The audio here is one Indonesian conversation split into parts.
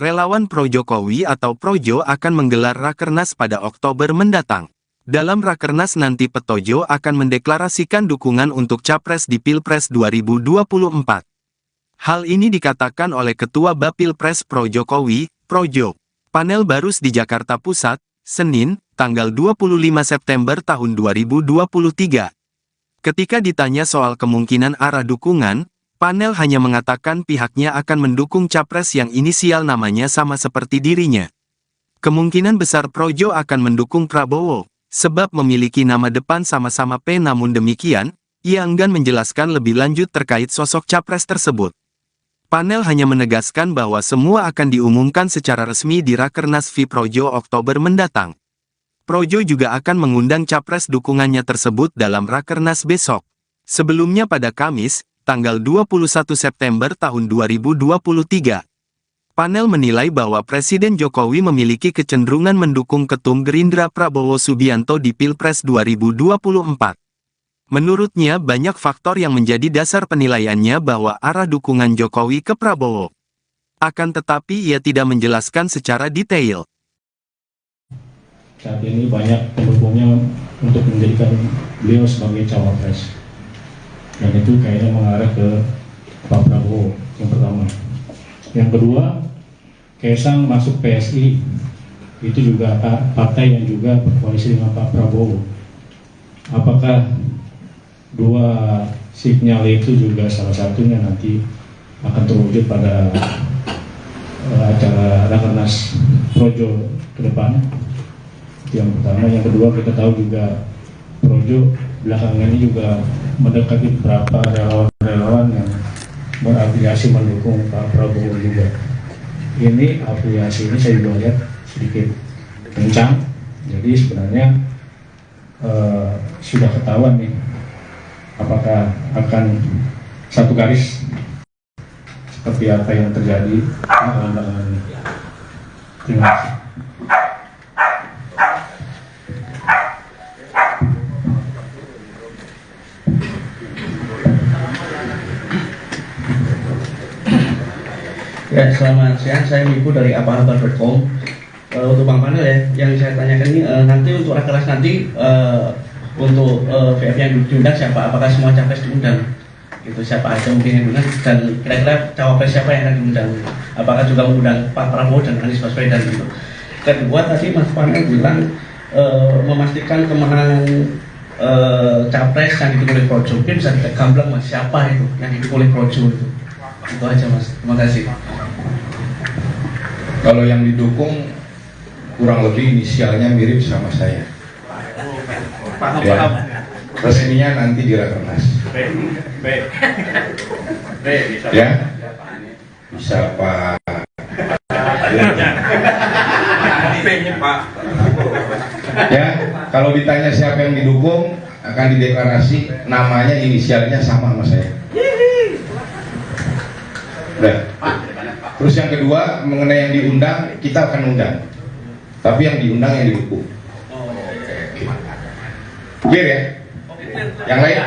Relawan Pro-Jokowi atau Projo akan menggelar Rakernas pada Oktober mendatang. Dalam Rakernas nanti Petojo akan mendeklarasikan dukungan untuk Capres di Pilpres 2024. Hal ini dikatakan oleh Ketua Bapilpres Pro-Jokowi, Projo. Panel Barus di Jakarta Pusat, Senin, tanggal 25 September tahun 2023. Ketika ditanya soal kemungkinan arah dukungan, panel hanya mengatakan pihaknya akan mendukung capres yang inisial namanya sama seperti dirinya. Kemungkinan besar Projo akan mendukung Prabowo, sebab memiliki nama depan sama-sama P. Namun demikian, ia enggan menjelaskan lebih lanjut terkait sosok capres tersebut. Panel hanya menegaskan bahwa semua akan diumumkan secara resmi di Rakernas V Projo Oktober mendatang. Projo juga akan mengundang capres dukungannya tersebut dalam Rakernas besok. Sebelumnya pada Kamis, tanggal 21 September tahun 2023. Panel menilai bahwa Presiden Jokowi memiliki kecenderungan mendukung Ketum Gerindra Prabowo Subianto di Pilpres 2024. Menurutnya banyak faktor yang menjadi dasar penilaiannya bahwa arah dukungan Jokowi ke Prabowo. Akan tetapi ia tidak menjelaskan secara detail. Saat ini banyak pendukungnya untuk menjadikan beliau sebagai cawapres. Dan itu kayaknya mengarah ke Pak Prabowo yang pertama. Yang kedua, Kaisang masuk PSI, itu juga partai yang juga berkoalisi dengan Pak Prabowo. Apakah dua sinyal itu juga salah satunya nanti akan terwujud pada acara Rakernas Projo ke depan? Itu yang pertama. Yang kedua, kita tahu juga Projo belakangan ini juga mendekati beberapa relawan-relawan yang berafiliasi mendukung Pak Prabowo juga. Ini afiliasi ini saya juga lihat sedikit kencang, jadi sebenarnya sudah ketahuan nih apakah akan satu garis seperti apa yang terjadi belakangan ini. Terima kasih. Ya, selamat siang, saya Wiku dari aparatur.com. Untuk Bang Panel ya, yang saya tanyakan ini nanti untuk Rakernas nanti untuk VF yang diundang siapa? Apakah semua capres diundang? Gitu, siapa aja mungkin yang diundang dan kira-kira cawapres siapa yang akan diundang? Apakah juga mengundang Pak Prabowo dan Anies Baswedan gitu? Kedua tadi Mas Panel bilang memastikan kemenangan capres yang didukung oleh Projo. Mungkin bisa gamblang Mas, siapa itu yang didukung oleh Projo itu? Itu aja Mas, terima kasih. Kalau yang didukung kurang lebih inisialnya mirip sama saya. Ya, resminya nanti di Rakernas. Ya, bisa Pak. Ya, kalau ditanya siapa yang didukung akan dideklarasi, namanya inisialnya sama sama saya. Udah. Terus yang kedua mengenai yang diundang, kita akan undang. Tapi yang diundang yang didukung. Clear ya? Yang lain?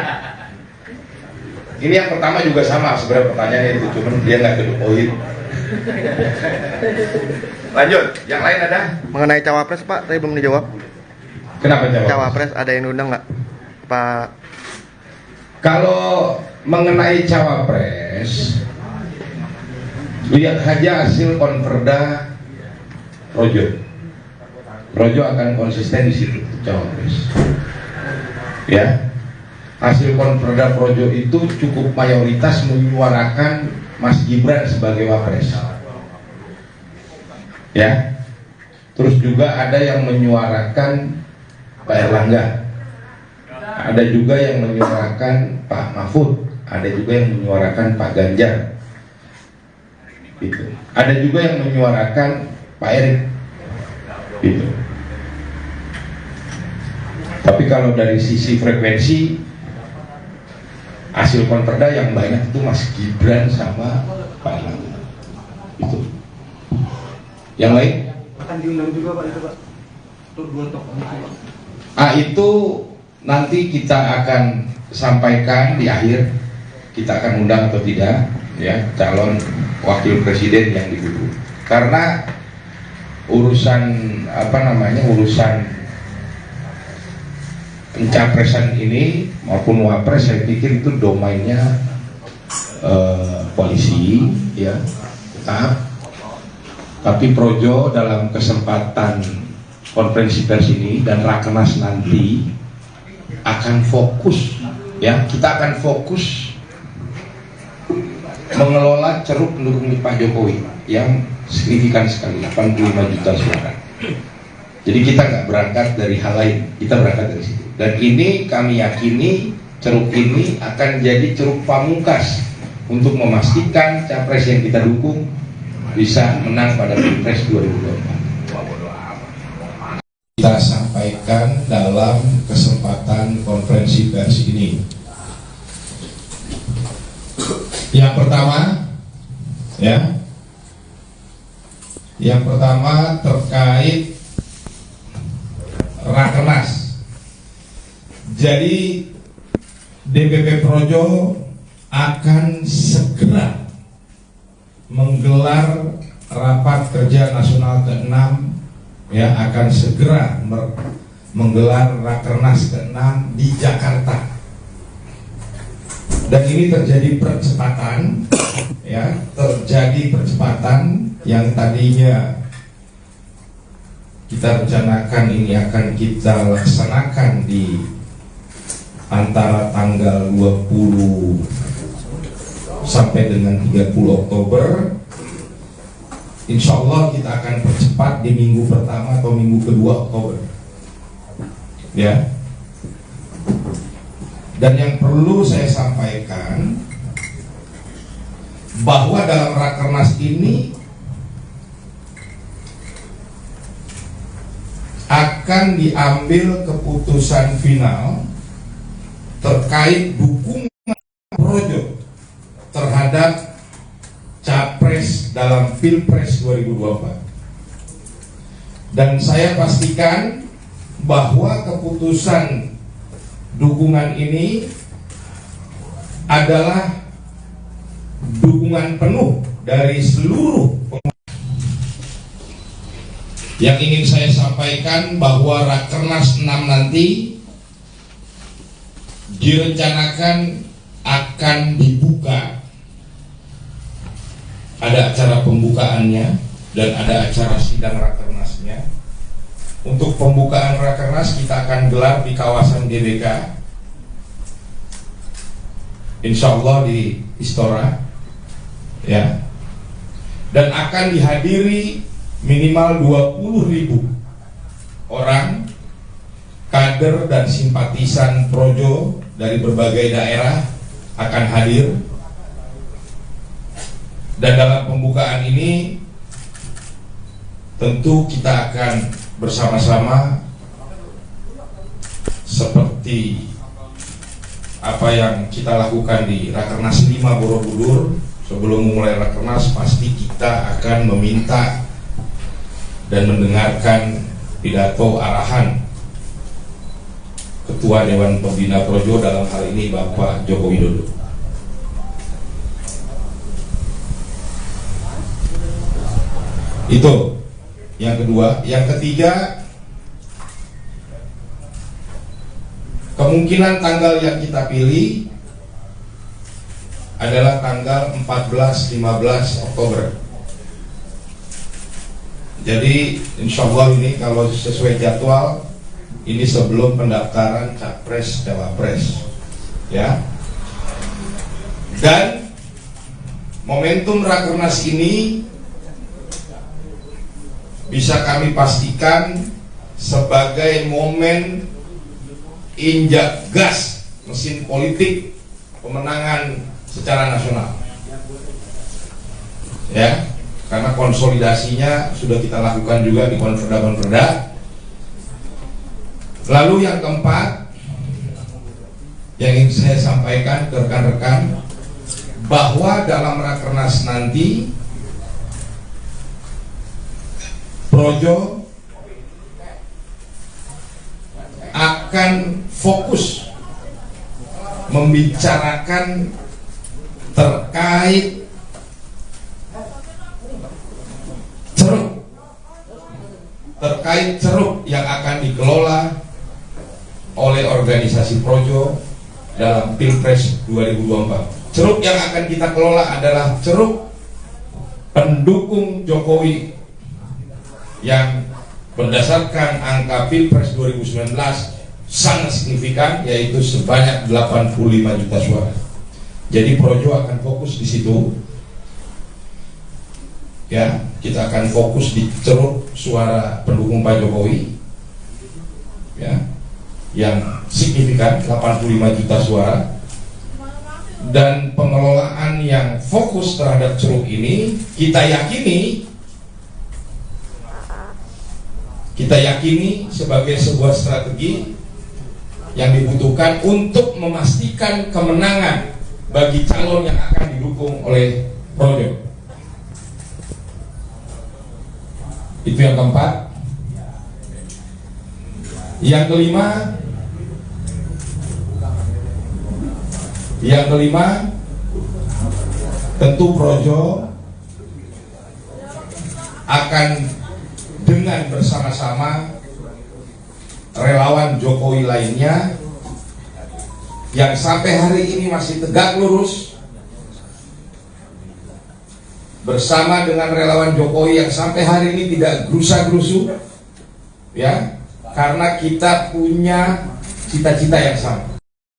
Ini yang pertama juga sama sebenarnya pertanyaannya itu, cuman dia nggak kedupoin. Lanjut, yang lain ada? Mengenai cawapres Pak, tadi belum dijawab. Kenapa cawapres? Cawapres ada yang diundang nggak Pak? Kalau mengenai cawapres, lihat saja hasil konverda Projo. Projo akan konsisten di situ cawapres. Ya, hasil konverda Projo itu cukup mayoritas menyuarakan Mas Gibran sebagai wapres. Ya, terus juga ada yang menyuarakan Pak Erlangga, ada juga yang menyuarakan Pak Mahfud, ada juga yang menyuarakan Pak Ganjar. Gitu. Ada juga yang menyuarakan Pak Erick, gitu. Tapi kalau dari sisi frekuensi hasil konverda yang banyak itu Mas Gibran sama Pak Erlangga, itu. Yang lain? Akan diundang juga Pak itu Pak. Untuk dua tokoh itu Pak. Itu nanti kita akan sampaikan di akhir, kita akan undang atau tidak ya calon wakil presiden yang didukung. karena urusan urusan pencapresan ini maupun wapres saya pikir itu domainnya koalisi ya tetap, tapi Projo dalam kesempatan konferensi pers ini dan rakernas nanti akan fokus ya, kita akan fokus mengelola ceruk pendukung Pak Jokowi yang signifikan sekali, 85 juta suara. Jadi kita nggak berangkat dari hal lain, kita berangkat dari situ. Dan ini kami yakini ceruk ini akan jadi ceruk pamungkas untuk memastikan capres yang kita dukung bisa menang pada Pilpres 2024. Kita sampaikan dalam kesempatan konferensi pers ini. Yang pertama terkait rakernas. Jadi DPP Projo akan segera menggelar rapat kerja nasional ke-6 ya, akan segera menggelar rakernas ke-6 di Jakarta. Dan ini terjadi percepatan ya, yang tadinya kita rencanakan ini akan kita laksanakan di antara tanggal 20 sampai dengan 30 Oktober. Insya Allah kita akan percepat di minggu pertama atau minggu kedua Oktober ya. Dan yang perlu saya sampaikan bahwa dalam rakernas ini akan diambil keputusan final terkait dukungan Projo terhadap capres dalam Pilpres 2024. Dan saya pastikan bahwa keputusan dukungan ini adalah dukungan penuh dari seluruh pemilih. Yang ingin saya sampaikan bahwa Rakernas 6 nanti direncanakan akan dibuka. Ada acara pembukaannya dan ada acara sidang Rakernasnya. Untuk pembukaan Rakernas kita akan gelar di kawasan GBK, insya Allah di Istora ya, dan akan dihadiri minimal 20.000 orang kader dan simpatisan Projo dari berbagai daerah akan hadir. Dan dalam pembukaan ini tentu kita akan bersama-sama seperti apa yang kita lakukan di Rakernas 5 Borobudur. Sebelum memulai Rakernas pasti kita akan meminta dan mendengarkan pidato arahan Ketua Dewan Pembina Projo, dalam hal ini Bapak Joko Widodo. Itu yang kedua. Yang ketiga, kemungkinan tanggal yang kita pilih adalah tanggal 14-15 Oktober. Jadi insya Allah ini kalau sesuai jadwal, ini sebelum pendaftaran Capres Cawapres ya. Dan momentum Rakernas ini bisa kami pastikan sebagai momen injak gas mesin politik pemenangan secara nasional ya, karena konsolidasinya sudah kita lakukan juga di konferda. Lalu yang keempat yang ingin saya sampaikan ke rekan-rekan, bahwa dalam Rakernas nanti Projo akan fokus membicarakan terkait terkait ceruk yang akan dikelola oleh organisasi Projo dalam Pilpres 2024. Ceruk yang akan kita kelola adalah ceruk pendukung Jokowi yang berdasarkan angka Pilpres 2019 sangat signifikan, yaitu sebanyak 85 juta suara. Jadi Projo akan fokus di situ. Ya, kita akan fokus di ceruk suara pendukung Pak Jokowi. Ya, yang signifikan 85 juta suara. Dan pengelolaan yang fokus terhadap ceruk ini kita yakini sebagai sebuah strategi yang dibutuhkan untuk memastikan kemenangan bagi calon yang akan didukung oleh Projo. Itu yang keempat. Yang kelima, tentu Projo akan dengan bersama-sama relawan Jokowi lainnya yang sampai hari ini masih tegak lurus, bersama dengan relawan Jokowi yang sampai hari ini tidak gerusa-gerusu, ya, karena kita punya cita-cita yang sama.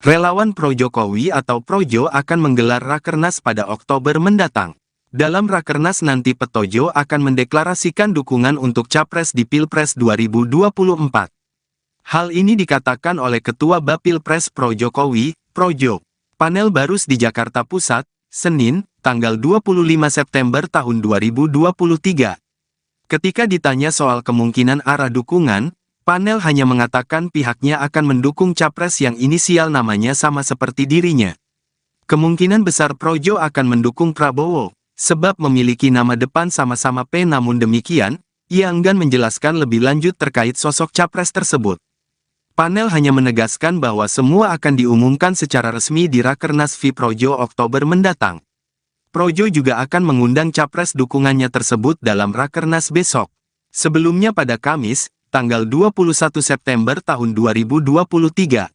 Relawan pro-Jokowi atau Projo akan menggelar Rakernas pada Oktober mendatang. Dalam Rakernas nanti Petojo akan mendeklarasikan dukungan untuk Capres di Pilpres 2024. Hal ini dikatakan oleh Ketua Bapilpres Pro-Jokowi, Projo, Panel Barus di Jakarta Pusat, Senin, tanggal 25 September tahun 2023. Ketika ditanya soal kemungkinan arah dukungan, Panel hanya mengatakan pihaknya akan mendukung capres yang inisial namanya sama seperti dirinya. Kemungkinan besar Projo akan mendukung Prabowo, sebab memiliki nama depan sama-sama P. Namun demikian, ia enggan menjelaskan lebih lanjut terkait sosok capres tersebut. Panel hanya menegaskan bahwa semua akan diumumkan secara resmi di Rakernas V Projo Oktober mendatang. Projo juga akan mengundang capres dukungannya tersebut dalam Rakernas besok. Sebelumnya pada Kamis, tanggal 21 September tahun 2023.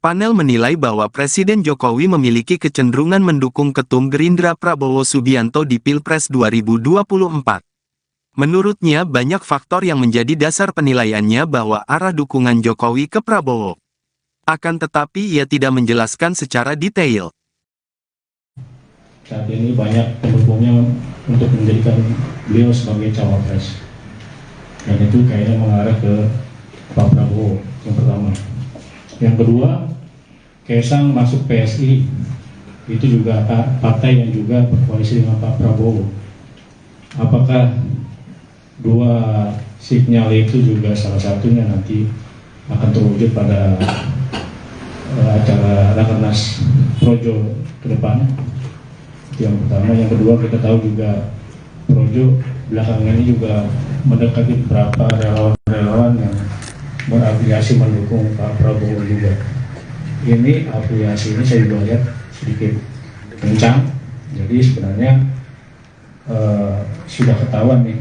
Panel menilai bahwa Presiden Jokowi memiliki kecenderungan mendukung Ketum Gerindra Prabowo Subianto di Pilpres 2024. Menurutnya banyak faktor yang menjadi dasar penilaiannya bahwa arah dukungan Jokowi ke Prabowo. Akan tetapi ia tidak menjelaskan secara detail. Saat ini banyak pendukungnya untuk menjadikan beliau sebagai cawapres. Dan itu kayaknya mengarah ke Pak Prabowo yang pertama. Yang kedua, Kaisang masuk PSI, itu juga partai yang juga berkoalisi dengan Pak Prabowo. Apakah dua sinyal itu juga salah satunya nanti akan terwujud pada acara Rakernas Projo ke depan? Itu yang pertama. Yang kedua, kita tahu juga Projo belakangan ini juga mendekati beberapa relawan-relawan yang berafiliasi mendukung Pak Prabowo juga. Ini afiliasi ini saya juga lihat sedikit kencang, jadi sebenarnya sudah ketahuan nih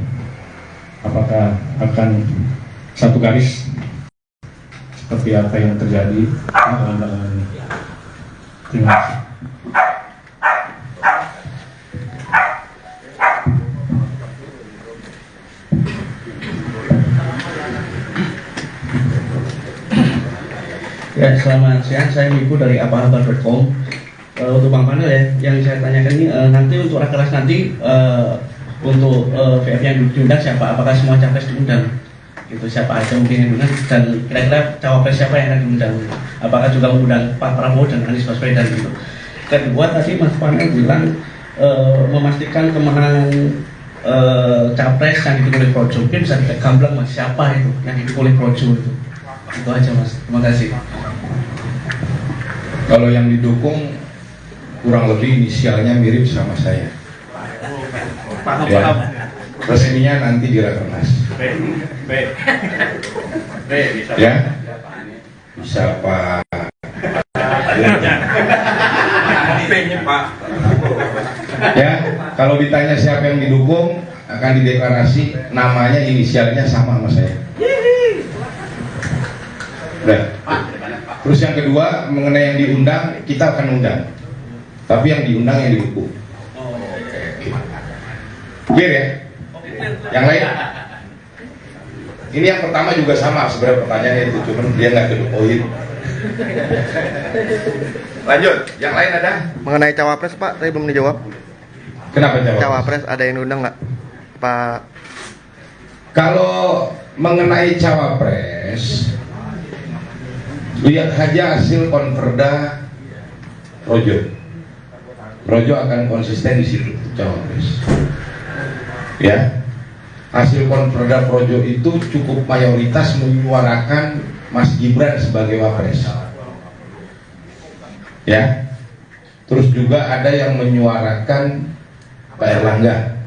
apakah akan satu garis seperti apa yang terjadi belakangan ini. Terima kasih. Ya, selamat siang, saya Wiku dari aparator.com. Untuk Bang Panel ya, yang saya tanyakan ini nanti untuk Rakernas nanti untuk VF yang diundang siapa? Apakah semua capres diundang? Gitu, siapa aja mungkin yang diundang, dan kira-kira cawapres siapa yang akan diundang? Apakah juga mengundang Pak Prabowo dan Anies Baswedan gitu? Kedua, tadi Mas Panel bilang memastikan kemenangan capres yang didukung oleh Projo. Mungkin bisa kita gamblang Mas, siapa itu yang didukung oleh Projo itu? Itu aja Mas, terima kasih. Kalau yang didukung kurang lebih inisialnya mirip sama saya. Ya, resminya nanti di Rakernas. Ya, bisa Pak. Ya, kalau ditanya siapa yang didukung, akan dideklarasi, namanya inisialnya sama sama saya. Udah. Terus yang kedua mengenai yang diundang, kita akan undang, tapi yang diundang yang dihukum. Clear ya? Yang lain? Ini yang pertama juga sama sebenarnya pertanyaannya itu, cuman dia nggak ke the point. Lanjut, yang lain ada? Mengenai cawapres Pak, tadi belum dijawab. Kenapa jawab? Cawapres ada yang diundang nggak Pak? Kalau mengenai cawapres, lihat aja hasil konverda Projo. Projo akan konsisten di situ cawapres. Ya, hasil konverda Projo itu cukup mayoritas menyuarakan Mas Gibran sebagai wapres. Ya, terus juga ada yang menyuarakan Pak Erlangga,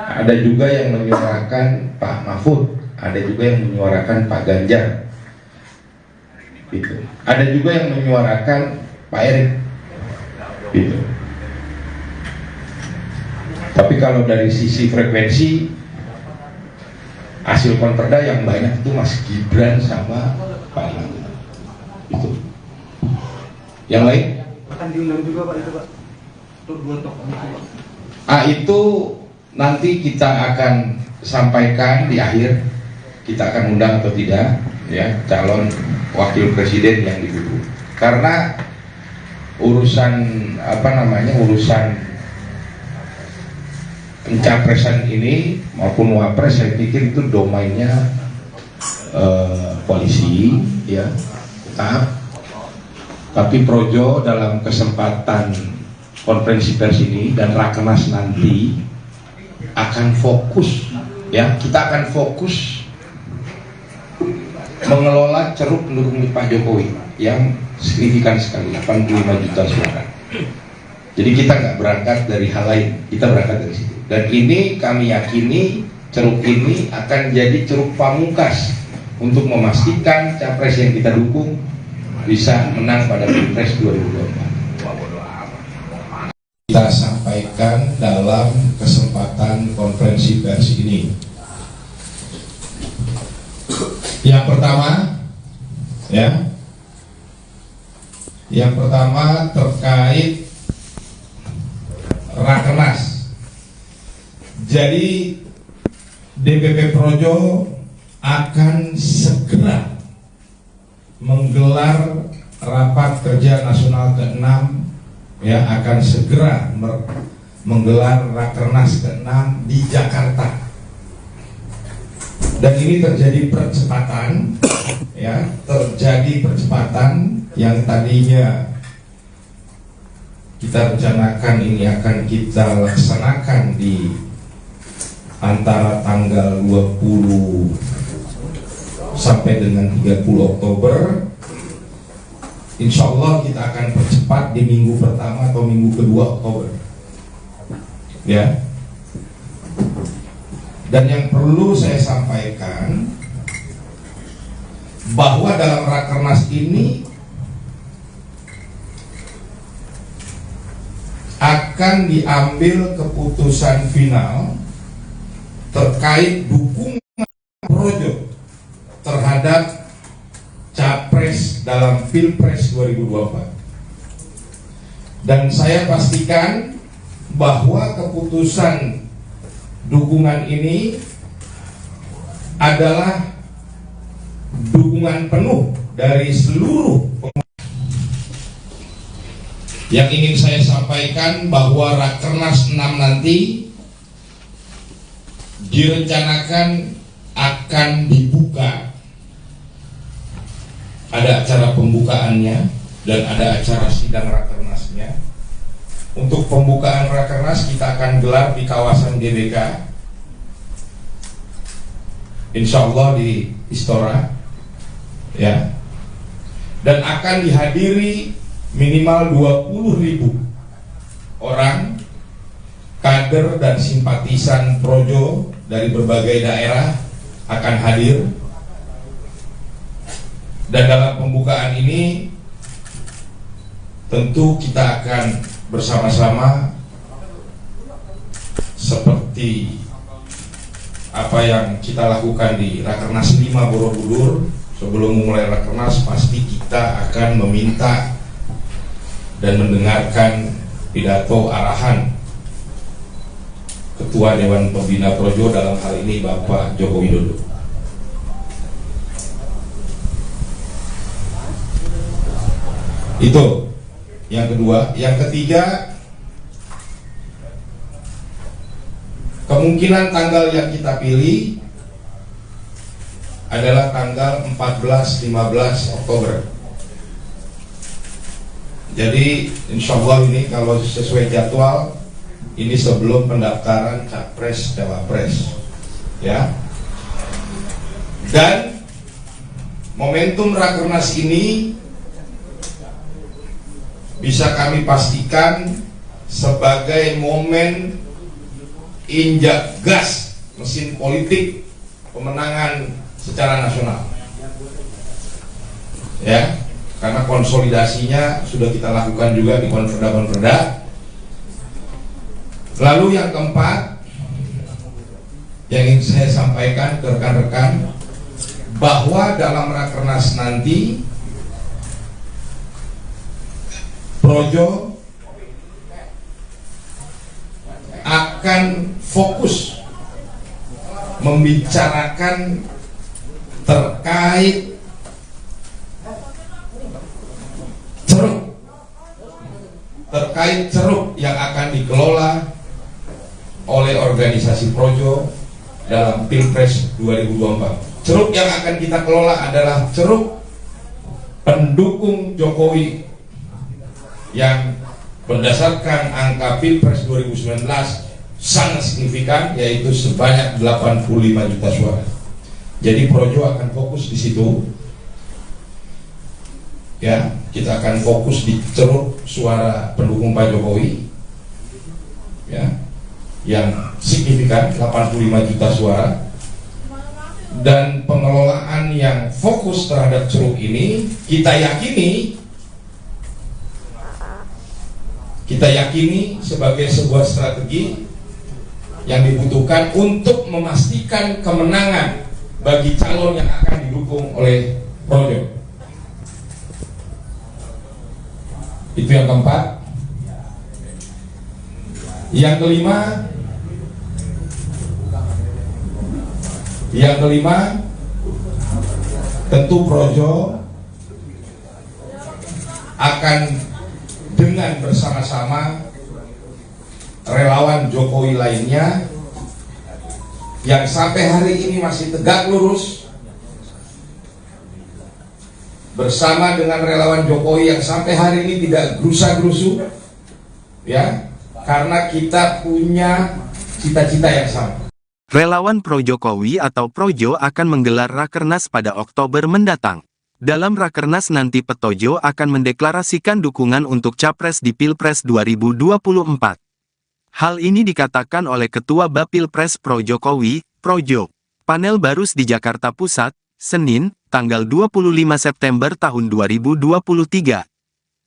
ada juga yang menyuarakan Pak Mahfud, ada juga yang menyuarakan Pak Ganjar, gitu. Ada juga yang menyuarakan Pak Erick, gitu. Tapi kalau dari sisi frekuensi hasil konverda yang banyak itu Mas Gibran sama Pak Erlangga, itu. Yang lain? Akan diundang juga Pak itu Pak. Untuk 2 tokoh itu Pak. Itu nanti kita akan sampaikan di akhir, kita akan undang atau tidak ya calon wakil presiden yang didukung. Karena urusan urusan pencapresan ini maupun wapres saya pikir itu domainnya koalisi ya, tetap. Tapi Projo dalam kesempatan konferensi pers ini dan rakernas nanti akan fokus ya, kita akan fokus mengelola ceruk pendukung Pak Jokowi yang signifikan sekali, 85 juta suara. Jadi kita nggak berangkat dari hal lain, kita berangkat dari situ. Dan ini kami yakini ceruk ini akan jadi ceruk pamungkas untuk memastikan capres yang kita dukung bisa menang pada Pilpres 2024. Kita sampaikan dalam kesempatan konferensi pers ini. Yang pertama, ya, yang pertama terkait rakernas. Jadi DPP Projo akan segera menggelar rapat kerja nasional ke-6, ya, akan segera menggelar rakernas ke-6 di Jakarta. Dan ini terjadi percepatan, ya, terjadi percepatan yang tadinya kita rencanakan ini akan kita laksanakan di antara tanggal 20 sampai dengan 30 Oktober. Insya Allah kita akan percepat di minggu pertama atau minggu kedua Oktober, ya. Dan yang perlu saya sampaikan bahwa dalam rakernas ini akan diambil keputusan final terkait dukungan Projo terhadap capres dalam Pilpres 2024. Dan saya pastikan bahwa keputusan dukungan ini adalah dukungan penuh dari seluruh yang ingin saya sampaikan bahwa Rakernas 6 nanti direncanakan akan dibuka. Ada acara pembukaannya dan ada acara sidang Rakernasnya. Untuk pembukaan Rakernas kita akan gelar di kawasan GBK, insya Allah di Istora, ya, dan akan dihadiri minimal 20.000 orang kader dan simpatisan Projo dari berbagai daerah akan hadir. Dan dalam pembukaan ini tentu kita akan bersama-sama seperti apa yang kita lakukan di Rakernas 5 Borobudur. Sebelum memulai Rakernas pasti kita akan meminta dan mendengarkan pidato arahan Ketua Dewan Pembina Projo, dalam hal ini Bapak Joko Widodo. Itu yang kedua. Yang ketiga, kemungkinan tanggal yang kita pilih adalah tanggal 14-15 Oktober. Jadi insya Allah ini kalau sesuai jadwal, ini sebelum pendaftaran Capres Cawapres, ya. Dan momentum Rakernas ini bisa kami pastikan sebagai momen injak gas mesin politik pemenangan secara nasional, ya, karena konsolidasinya sudah kita lakukan juga di konferda. Lalu yang keempat yang ingin saya sampaikan ke rekan-rekan, bahwa dalam Rakernas nanti Projo akan fokus membicarakan terkait ceruk yang akan dikelola oleh organisasi Projo dalam Pilpres 2024. Ceruk yang akan kita kelola adalah ceruk pendukung Jokowi yang berdasarkan angka Pilpres 2019 sangat signifikan, yaitu sebanyak 85 juta suara. Jadi Projo akan fokus di situ, ya. Kita akan fokus di ceruk suara pendukung Pak Jokowi, ya, yang signifikan 85 juta suara. Dan pengelolaan yang fokus terhadap ceruk ini kita yakini sebagai sebuah strategi yang dibutuhkan untuk memastikan kemenangan bagi calon yang akan didukung oleh Projo. Itu yang keempat. Yang kelima, tentu Projo akan dengan bersama-sama relawan Jokowi lainnya yang sampai hari ini masih tegak lurus, bersama dengan relawan Jokowi yang sampai hari ini tidak gerusa-gerusu, ya, karena kita punya cita-cita yang sama. Relawan Pro-Jokowi atau Projo akan menggelar Rakernas pada Oktober mendatang. Dalam Rakernas nanti Petojo akan mendeklarasikan dukungan untuk Capres di Pilpres 2024. Hal ini dikatakan oleh Ketua Bapilpres Pro-Jokowi, Projo, Panel Barus di Jakarta Pusat, Senin, tanggal 25 September tahun 2023.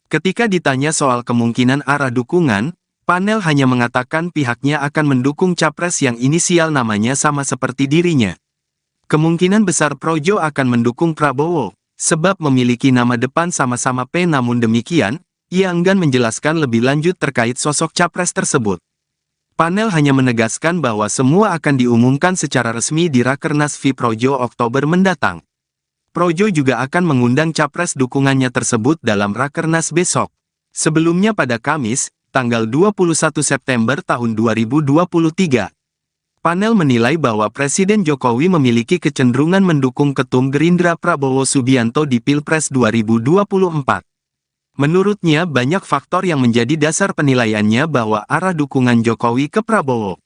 Ketika ditanya soal kemungkinan arah dukungan, Panel hanya mengatakan pihaknya akan mendukung Capres yang inisial namanya sama seperti dirinya. Kemungkinan besar Projo akan mendukung Prabowo, sebab memiliki nama depan sama-sama P. Namun demikian, ia enggan menjelaskan lebih lanjut terkait sosok Capres tersebut. Panel hanya menegaskan bahwa semua akan diumumkan secara resmi di Rakernas V Projo Oktober mendatang. Projo juga akan mengundang Capres dukungannya tersebut dalam Rakernas besok. Sebelumnya pada Kamis, tanggal 21 September tahun 2023. Panel menilai bahwa Presiden Jokowi memiliki kecenderungan mendukung Ketum Gerindra Prabowo Subianto di Pilpres 2024. Menurutnya banyak faktor yang menjadi dasar penilaiannya bahwa arah dukungan Jokowi ke Prabowo.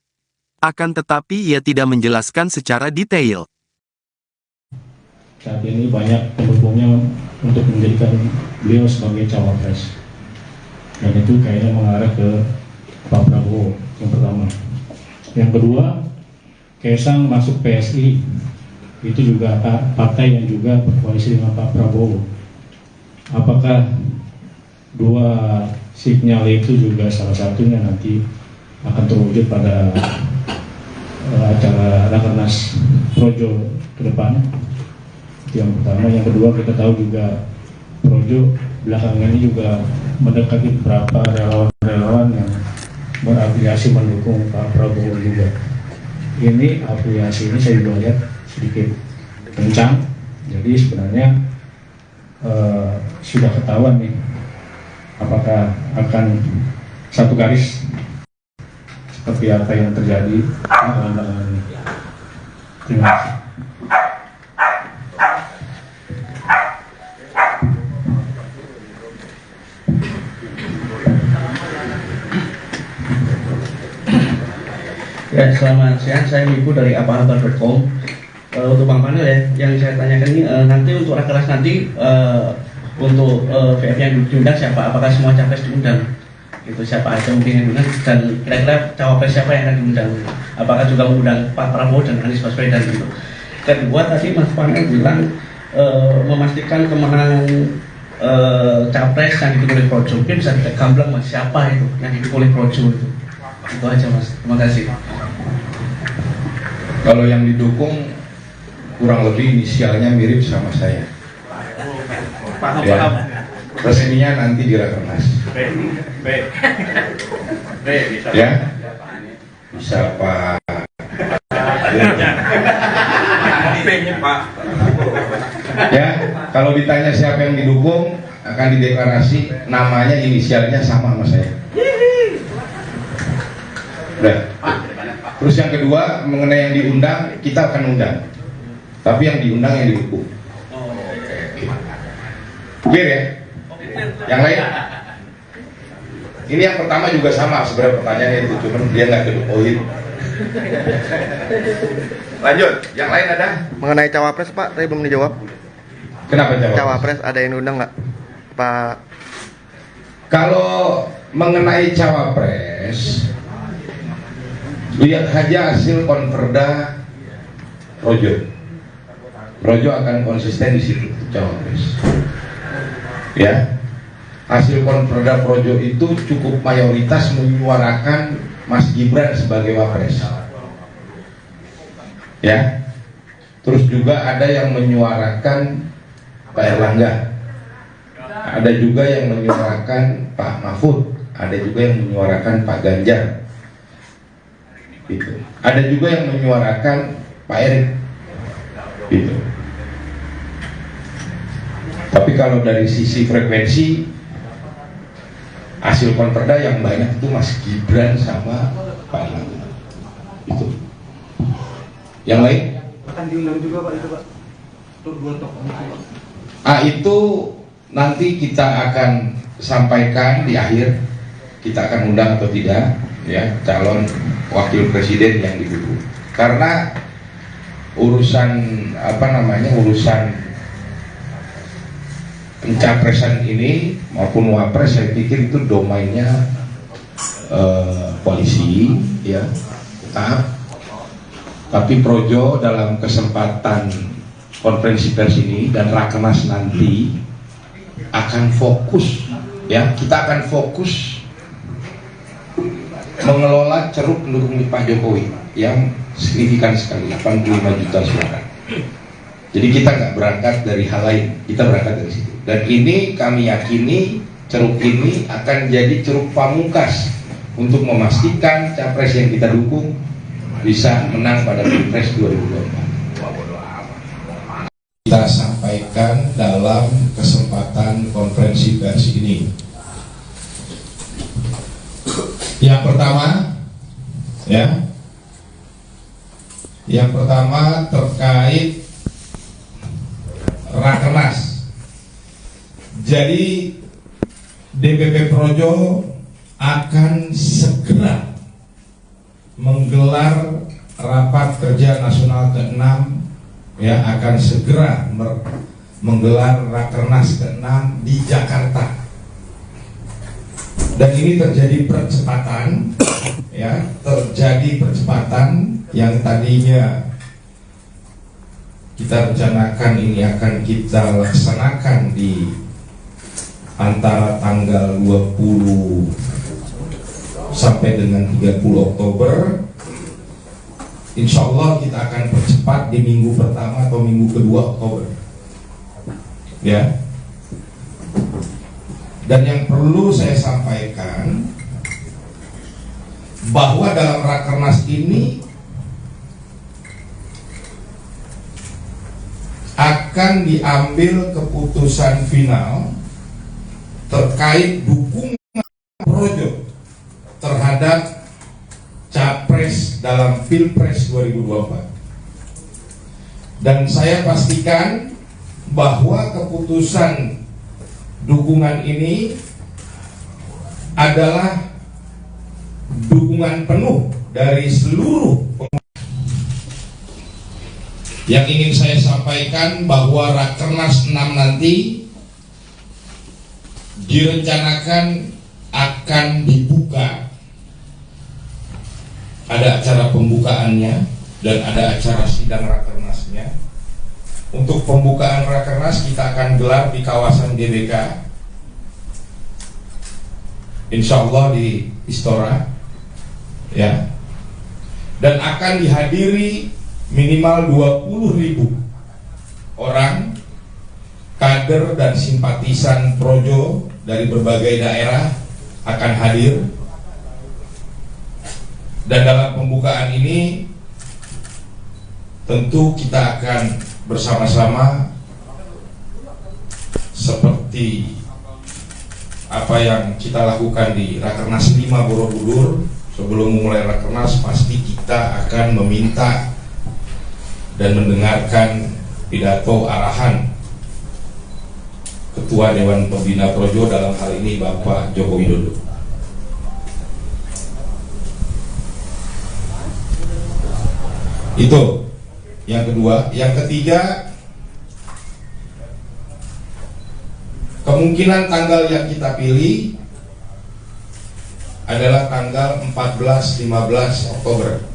Akan tetapi ia tidak menjelaskan secara detail. Saat ini banyak pendukungnya untuk menjadikan beliau sebagai cawapres. Dan itu kayaknya mengarah ke Pak Prabowo yang pertama. Yang kedua, Kaisang masuk PSI, itu juga partai yang juga berkoalisi dengan Pak Prabowo. Apakah dua sinyal itu juga salah satunya nanti akan terwujud pada acara Rakernas Projo ke depan. Itu yang pertama. Yang kedua, kita tahu juga Projo belakangan ini juga mendekati beberapa relawan-relawan yang berafiliasi mendukung Pak Prabowo juga. Ini afiliasi ini saya juga lihat sedikit kencang. Jadi sebenarnya sudah ketahuan nih apakah akan satu garis seperti apa yang terjadi belakangan ini. Terima kasih. Ya, selamat siang. Saya Wiku dari aparator.com. Untuk Bang Panel ya, yang saya tanyakan ini nanti untuk rakernas nanti untuk VF yang diundang siapa? Apakah semua capres diundang? Itu siapa aja mungkin yang diundang dan kira-kira cawapres siapa yang akan diundang? Apakah juga mengundang Pak Prabowo dan Anies Baswedan gitu? Kedua tadi Mas Panel bilang memastikan kemenangan capres yang didukung oleh Projo. Mungkin bisa kita gamblang Mas, siapa itu yang didukung oleh Projo itu? Itu aja Mas. Terima kasih. Kalau yang didukung kurang lebih inisialnya mirip sama saya. Ya. Resminya nanti di Rakernas. Ya. Bisa Pak. Ya, kalau ditanya siapa yang didukung akan dideklarasi, namanya inisialnya sama sama saya. Udah. Terus yang kedua mengenai yang diundang, kita akan undang. Tapi yang diundang yang didukung. Clear ya? Yang lain? Ini yang pertama juga sama sebenarnya pertanyaannya itu, cuman dia nggak ke poin. Lanjut, yang lain ada? Mengenai cawapres Pak, tadi belum dijawab. Kenapa jawab? Cawapres ada yang diundang nggak Pak? Kalau mengenai cawapres, lihat aja hasil konverda Projo. Projo akan konsisten di situ cawapres. Ya, hasil konverda Projo itu cukup mayoritas menyuarakan Mas Gibran sebagai wapres. Ya, terus juga ada yang menyuarakan Pak Erlangga, ada juga yang menyuarakan Pak Mahfud, ada juga yang menyuarakan Pak Ganjar. Gitu. Ada juga yang menyuarakan Pak Erick. Gitu. Tapi kalau dari sisi frekuensi hasil konverda yang banyak itu Mas Gibran sama Pak Erlangga. Itu. Yang lain? Akan diundang juga Pak itu Pak. Untuk dua tokoh itu Pak. Itu nanti kita akan sampaikan di akhir, kita akan undang atau tidak ya calon wakil presiden yang didukung. Karena urusan urusan pencapresan ini maupun wapres saya pikir itu domainnya koalisi ya, tetap. Tapi Projo dalam kesempatan konferensi pers ini dan Rakernas nanti akan fokus ya, kita akan fokus mengelola ceruk pendukung Pak Jokowi yang signifikan sekali, 85 juta suara. Jadi kita nggak berangkat dari hal lain, kita berangkat dari situ. Dan ini kami yakini ceruk ini akan jadi ceruk pamungkas untuk memastikan capres yang kita dukung bisa menang pada Pilpres 2024. Kita sampaikan dalam kesempatan konferensi pers ini. Yang pertama, ya, yang pertama terkait Rakernas. Jadi DPP Projo akan segera menggelar rapat kerja nasional ke-6, ya, akan segera menggelar Rakernas ke-6 di Jakarta. Dan ini terjadi percepatan, ya, terjadi percepatan yang tadinya kita rencanakan ini akan kita laksanakan di antara tanggal 20 sampai dengan 30 Oktober. insya Allah kita akan percepat di minggu pertama atau minggu kedua Oktober. Ya. Dan yang perlu saya sampaikan bahwa dalam Rakernas ini akan diambil keputusan final terkait dukungan Projo terhadap Capres dalam Pilpres 2024. Dan saya pastikan bahwa keputusan dukungan ini adalah dukungan penuh dari seluruh yang ingin saya sampaikan bahwa Rakernas 6 nanti direncanakan akan dibuka. Ada acara pembukaannya dan ada acara sidang Rakernasnya. Untuk pembukaan Rakernas kita akan gelar di kawasan GBK, insya Allah di Istora, ya, dan akan dihadiri minimal 20.000 orang kader dan simpatisan Projo dari berbagai daerah akan hadir. Dan dalam pembukaan ini tentu kita akan bersama-sama seperti apa yang kita lakukan di Rakernas 5 Borobudur. Sebelum memulai Rakernas pasti kita akan meminta dan mendengarkan pidato arahan Ketua Dewan Pembina Projo, dalam hal ini Bapak Joko Widodo. Itu yang kedua. Yang ketiga, kemungkinan tanggal yang kita pilih adalah tanggal 14-15 Oktober.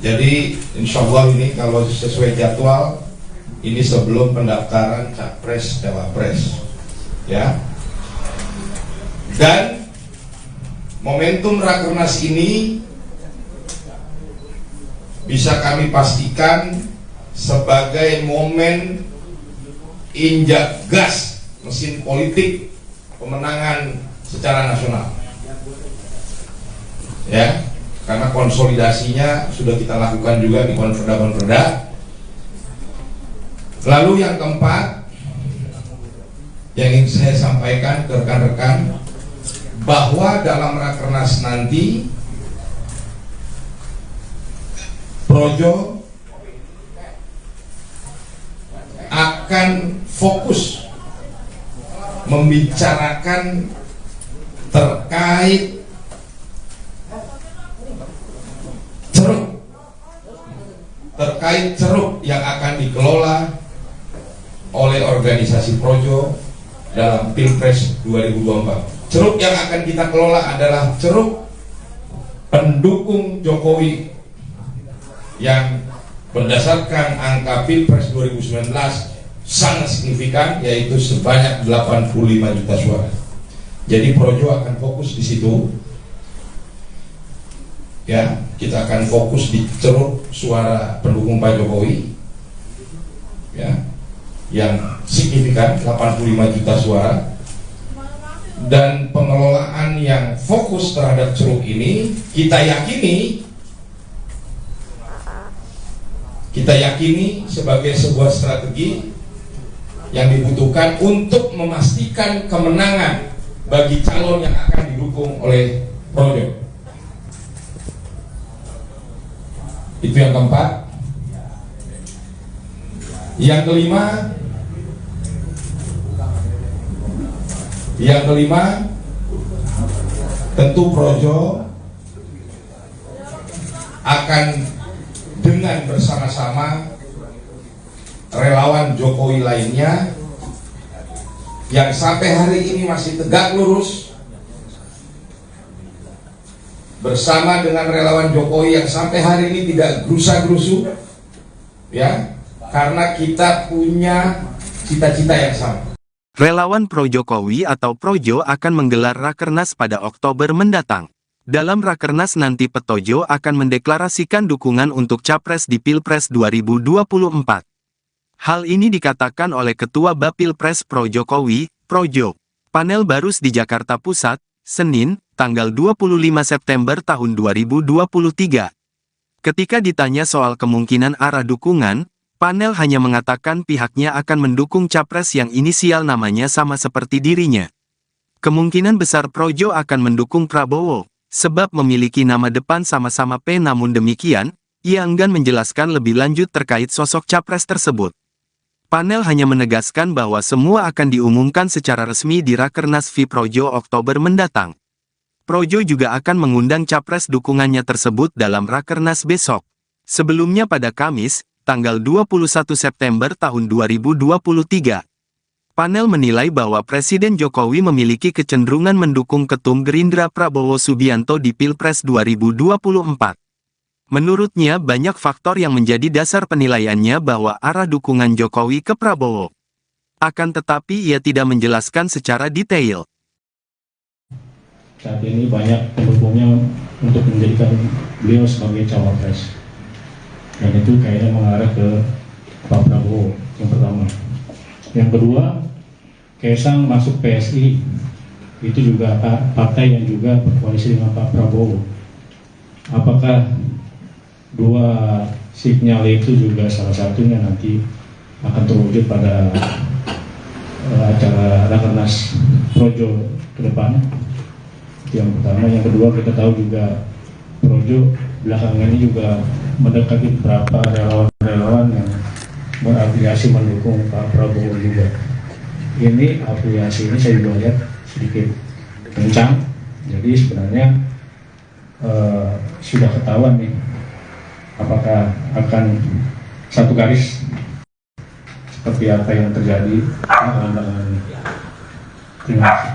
Jadi insya Allah ini kalau sesuai jadwal, ini sebelum pendaftaran Capres Cawapres, ya. Dan momentum Rakernas ini bisa kami pastikan sebagai momen injak gas mesin politik pemenangan secara nasional, ya, karena konsolidasinya sudah kita lakukan juga di konferda. Lalu yang keempat yang ingin saya sampaikan ke rekan-rekan, bahwa dalam Rakernas nanti Projo akan fokus membicarakan terkait ceruk yang akan dikelola oleh organisasi Projo dalam Pilpres 2024. Ceruk yang akan kita kelola adalah ceruk pendukung Jokowi yang berdasarkan angka Pilpres 2019 sangat signifikan, yaitu sebanyak 85 juta suara. Jadi Projo akan fokus di situ, ya. Kita akan fokus di ceruk suara pendukung Pak Jokowi, ya, yang signifikan 85 juta suara. Dan pengelolaan yang fokus terhadap ceruk ini kita yakini sebagai sebuah strategi yang dibutuhkan untuk memastikan kemenangan bagi calon yang akan didukung oleh Projo. Itu yang keempat. Yang kelima, tentu Projo akan dengan bersama-sama relawan Jokowi lainnya yang sampai hari ini masih tegak lurus, bersama dengan relawan Jokowi yang sampai hari ini tidak gerusa-gerusu, ya, karena kita punya cita-cita yang sama. Relawan pro-Jokowi atau Projo akan menggelar Rakernas pada Oktober mendatang. Dalam Rakernas nanti Petojo akan mendeklarasikan dukungan untuk Capres di Pilpres 2024. Hal ini dikatakan oleh Ketua Bapilpres Pro Jokowi, Projo. Panel Barus di Jakarta Pusat, Senin, tanggal 25 September tahun 2023. Ketika ditanya soal kemungkinan arah dukungan, panel hanya mengatakan pihaknya akan mendukung capres yang inisial namanya sama seperti dirinya. Kemungkinan besar Projo akan mendukung Prabowo, sebab memiliki nama depan sama-sama P. Namun demikian, ia enggan menjelaskan lebih lanjut terkait sosok capres tersebut. Panel hanya menegaskan bahwa semua akan diumumkan secara resmi di Rakernas V Projo Oktober mendatang. Projo juga akan mengundang capres dukungannya tersebut dalam Rakernas besok. Sebelumnya pada Kamis, tanggal 21 September tahun 2023. Panel menilai bahwa Presiden Jokowi memiliki kecenderungan mendukung Ketum Gerindra Prabowo Subianto di Pilpres 2024. Menurutnya banyak faktor yang menjadi dasar penilaiannya bahwa arah dukungan Jokowi ke Prabowo. Akan tetapi ia tidak menjelaskan secara detail. Saat ini banyak pendukungnya untuk menjadikan beliau sebagai cawapres. Dan itu kayaknya mengarah ke Pak Prabowo yang pertama. Yang kedua, Kaisang masuk PSI, itu juga partai yang juga berkoalisi dengan Pak Prabowo. Apakah dua sinyal itu juga salah satunya nanti akan terwujud pada acara Rakernas Projo ke depan? Yang pertama. Yang kedua, kita tahu juga Projo belakangan ini juga mendekati beberapa relawan-relawan yang berafiliasi mendukung Pak Prabowo juga. Ini afiliasi ini saya juga lihat sedikit kencang, jadi sebenarnya sudah ketahuan nih apakah akan satu garis seperti apa yang terjadi belakangan ini. Terima kasih.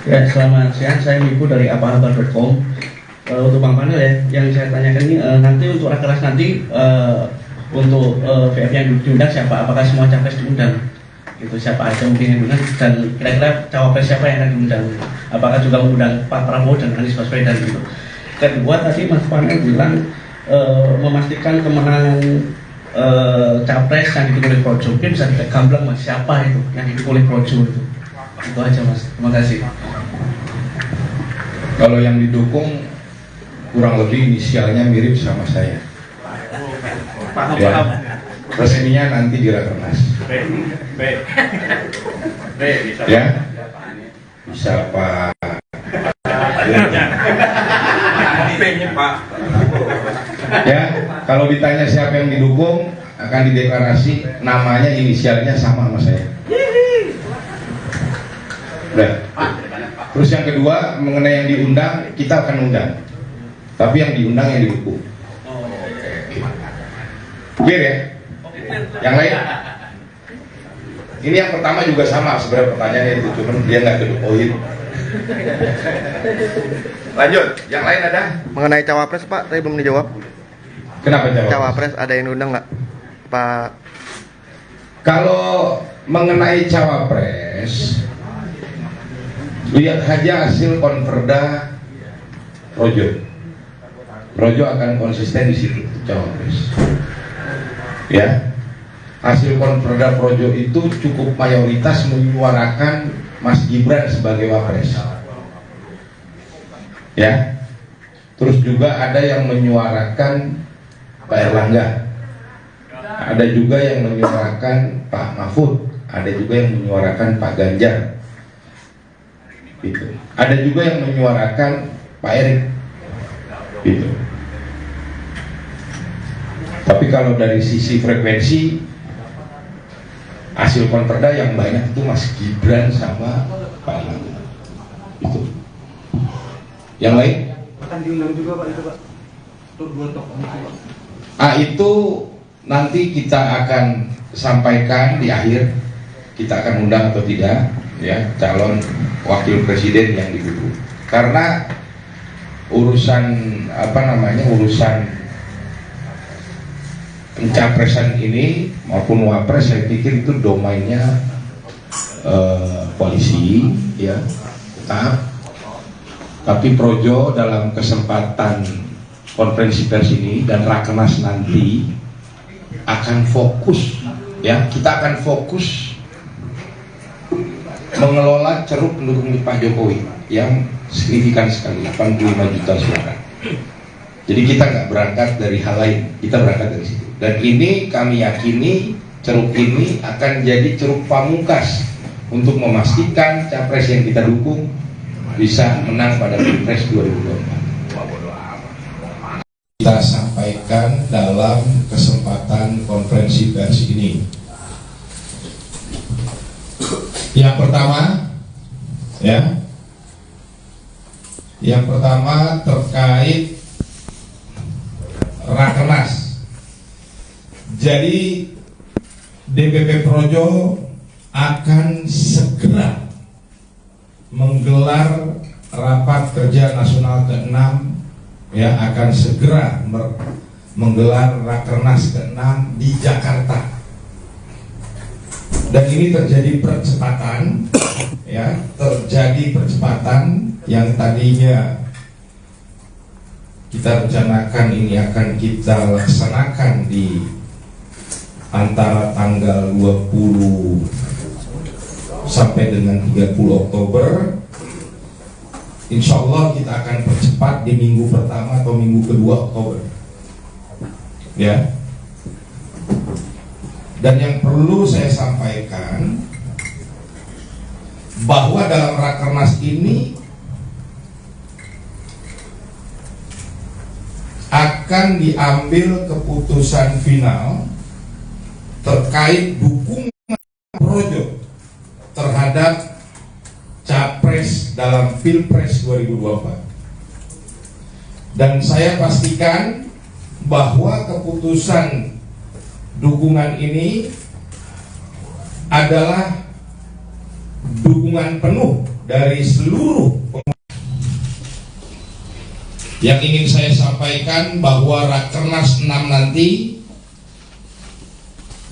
Ya, selamat siang, saya Wiku dari aparator.com. Untuk Bang Panel ya, yang saya tanyakan ini nanti untuk Rakernas nanti untuk VF yang diundang siapa? Apakah semua capres diundang? Itu siapa aja mungkin yang diundang, dan kira-kira cawapres siapa yang akan diundang? Apakah juga mengundang Pak Prabowo dan Anies Baswedan gitu? Kedua, tadi Mas Panel bilang memastikan kemenangan capres yang didukung oleh Projo. Mungkin bisa kita gamblang Mas, siapa itu yang didukung oleh Projo itu? Itu aja Mas, terima kasih. Kalau yang didukung kurang lebih inisialnya mirip sama saya. Ya, resminya nanti di Rakernas. Ya, bisa Pak. Ya, kalau ditanya siapa yang didukung, akan dideklarasi namanya inisialnya sama saya. Udah. Terus yang kedua, mengenai yang diundang, kita akan undang. Tapi yang diundang yang didukung. Clear ya? Yang lain? Ini yang pertama juga sama sebenarnya pertanyaannya itu, cuman dia nggak ke the point. Lanjut, yang lain ada? Mengenai cawapres Pak, tadi belum dijawab. Kenapa jawab? Cawapres ada yang diundang nggak Pak? Kalau mengenai cawapres, lihat aja hasil konverda Projo. Projo akan konsisten di situ cawapres. Ya, hasil konverda Projo itu cukup mayoritas menyuarakan Mas Gibran sebagai wapres. Ya, terus juga ada yang menyuarakan Pak Erlangga, ada juga yang menyuarakan Pak Mahfud, ada juga yang menyuarakan Pak Ganjar. Gitu. Ada juga yang menyuarakan Pak Erik, gitu. Tapi kalau dari sisi frekuensi hasil konverda yang banyak itu Mas Gibran sama Pak Erlangga, itu. Yang lain? Akan diundang juga Pak itu Pak. Untuk dua tokoh itu Pak. Itu nanti kita akan sampaikan di akhir, kita akan undang atau tidak ya calon wakil presiden yang didukung. Karena urusan urusan pencapresan ini maupun wapres saya pikir itu domainnya koalisi ya tetap, tapi Projo dalam kesempatan konferensi pers ini dan rakernas nanti akan fokus ya, kita akan fokus mengelola ceruk pendukung Pak Jokowi yang signifikan sekali, 85 juta suara. Jadi kita nggak berangkat dari hal lain, kita berangkat dari situ. Dan ini kami yakini ceruk ini akan jadi ceruk pamungkas untuk memastikan capres yang kita dukung bisa menang pada Pilpres 2024. Kita sampaikan dalam kesempatan konferensi pers ini. Yang pertama, ya, yang pertama terkait rakernas. Jadi DPP Projo akan segera menggelar rapat kerja nasional ke-6, ya, akan segera menggelar rakernas ke-6 di Jakarta. Dan ini terjadi percepatan, ya, terjadi percepatan yang tadinya kita rencanakan ini akan kita laksanakan di antara tanggal 20 sampai dengan 30 Oktober. Insya Allah kita akan percepat di minggu pertama atau minggu kedua Oktober, ya. Dan yang perlu saya sampaikan bahwa dalam rakernas ini akan diambil keputusan final terkait dukungan Projo terhadap capres dalam Pilpres 2024. Dan saya pastikan bahwa keputusan dukungan ini adalah dukungan penuh dari seluruh yang ingin saya sampaikan bahwa Rakernas 6 nanti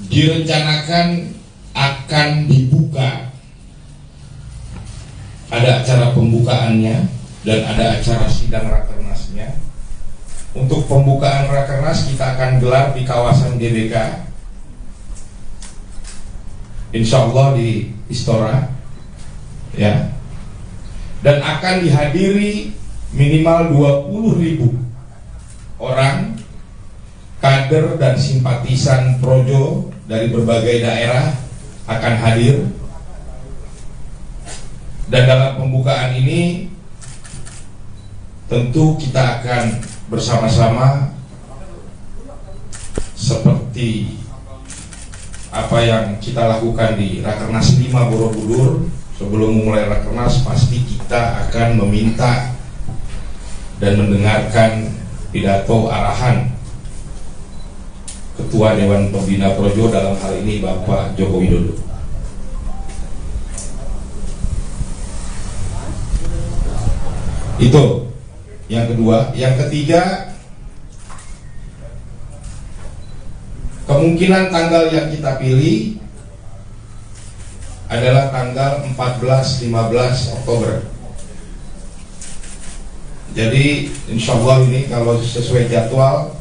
direncanakan akan dibuka. Ada acara pembukaannya dan ada acara sidang Rakernasnya. Untuk pembukaan Rakernas kita akan gelar di kawasan GBK, insya Allah di Istora, ya, dan akan dihadiri minimal 20.000 orang kader dan simpatisan Projo dari berbagai daerah akan hadir. Dan dalam pembukaan ini tentu kita akan bersama-sama seperti apa yang kita lakukan di Rakernas 5 Borobudur. Sebelum memulai Rakernas pasti kita akan meminta dan mendengarkan pidato arahan Ketua Dewan Pembina Projo, dalam hal ini Bapak Joko Widodo. Itu yang kedua. Yang ketiga, kemungkinan tanggal yang kita pilih adalah tanggal 14-15 Oktober. Jadi insya Allah ini kalau sesuai jadwal,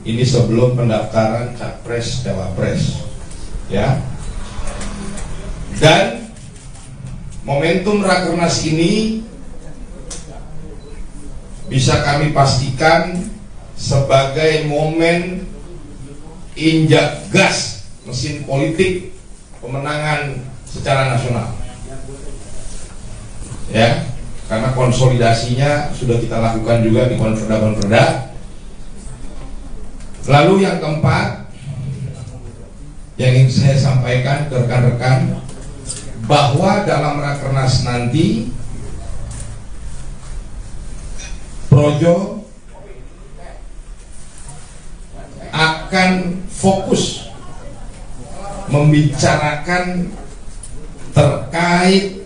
ini sebelum pendaftaran Capres Cawapres, ya. Dan momentum Rakernas ini bisa kami pastikan sebagai momen injak gas mesin politik pemenangan secara nasional, ya, karena konsolidasinya sudah kita lakukan juga di konferda. Lalu yang keempat yang ingin saya sampaikan ke rekan-rekan, bahwa dalam Rakernas nanti Projo akan fokus membicarakan terkait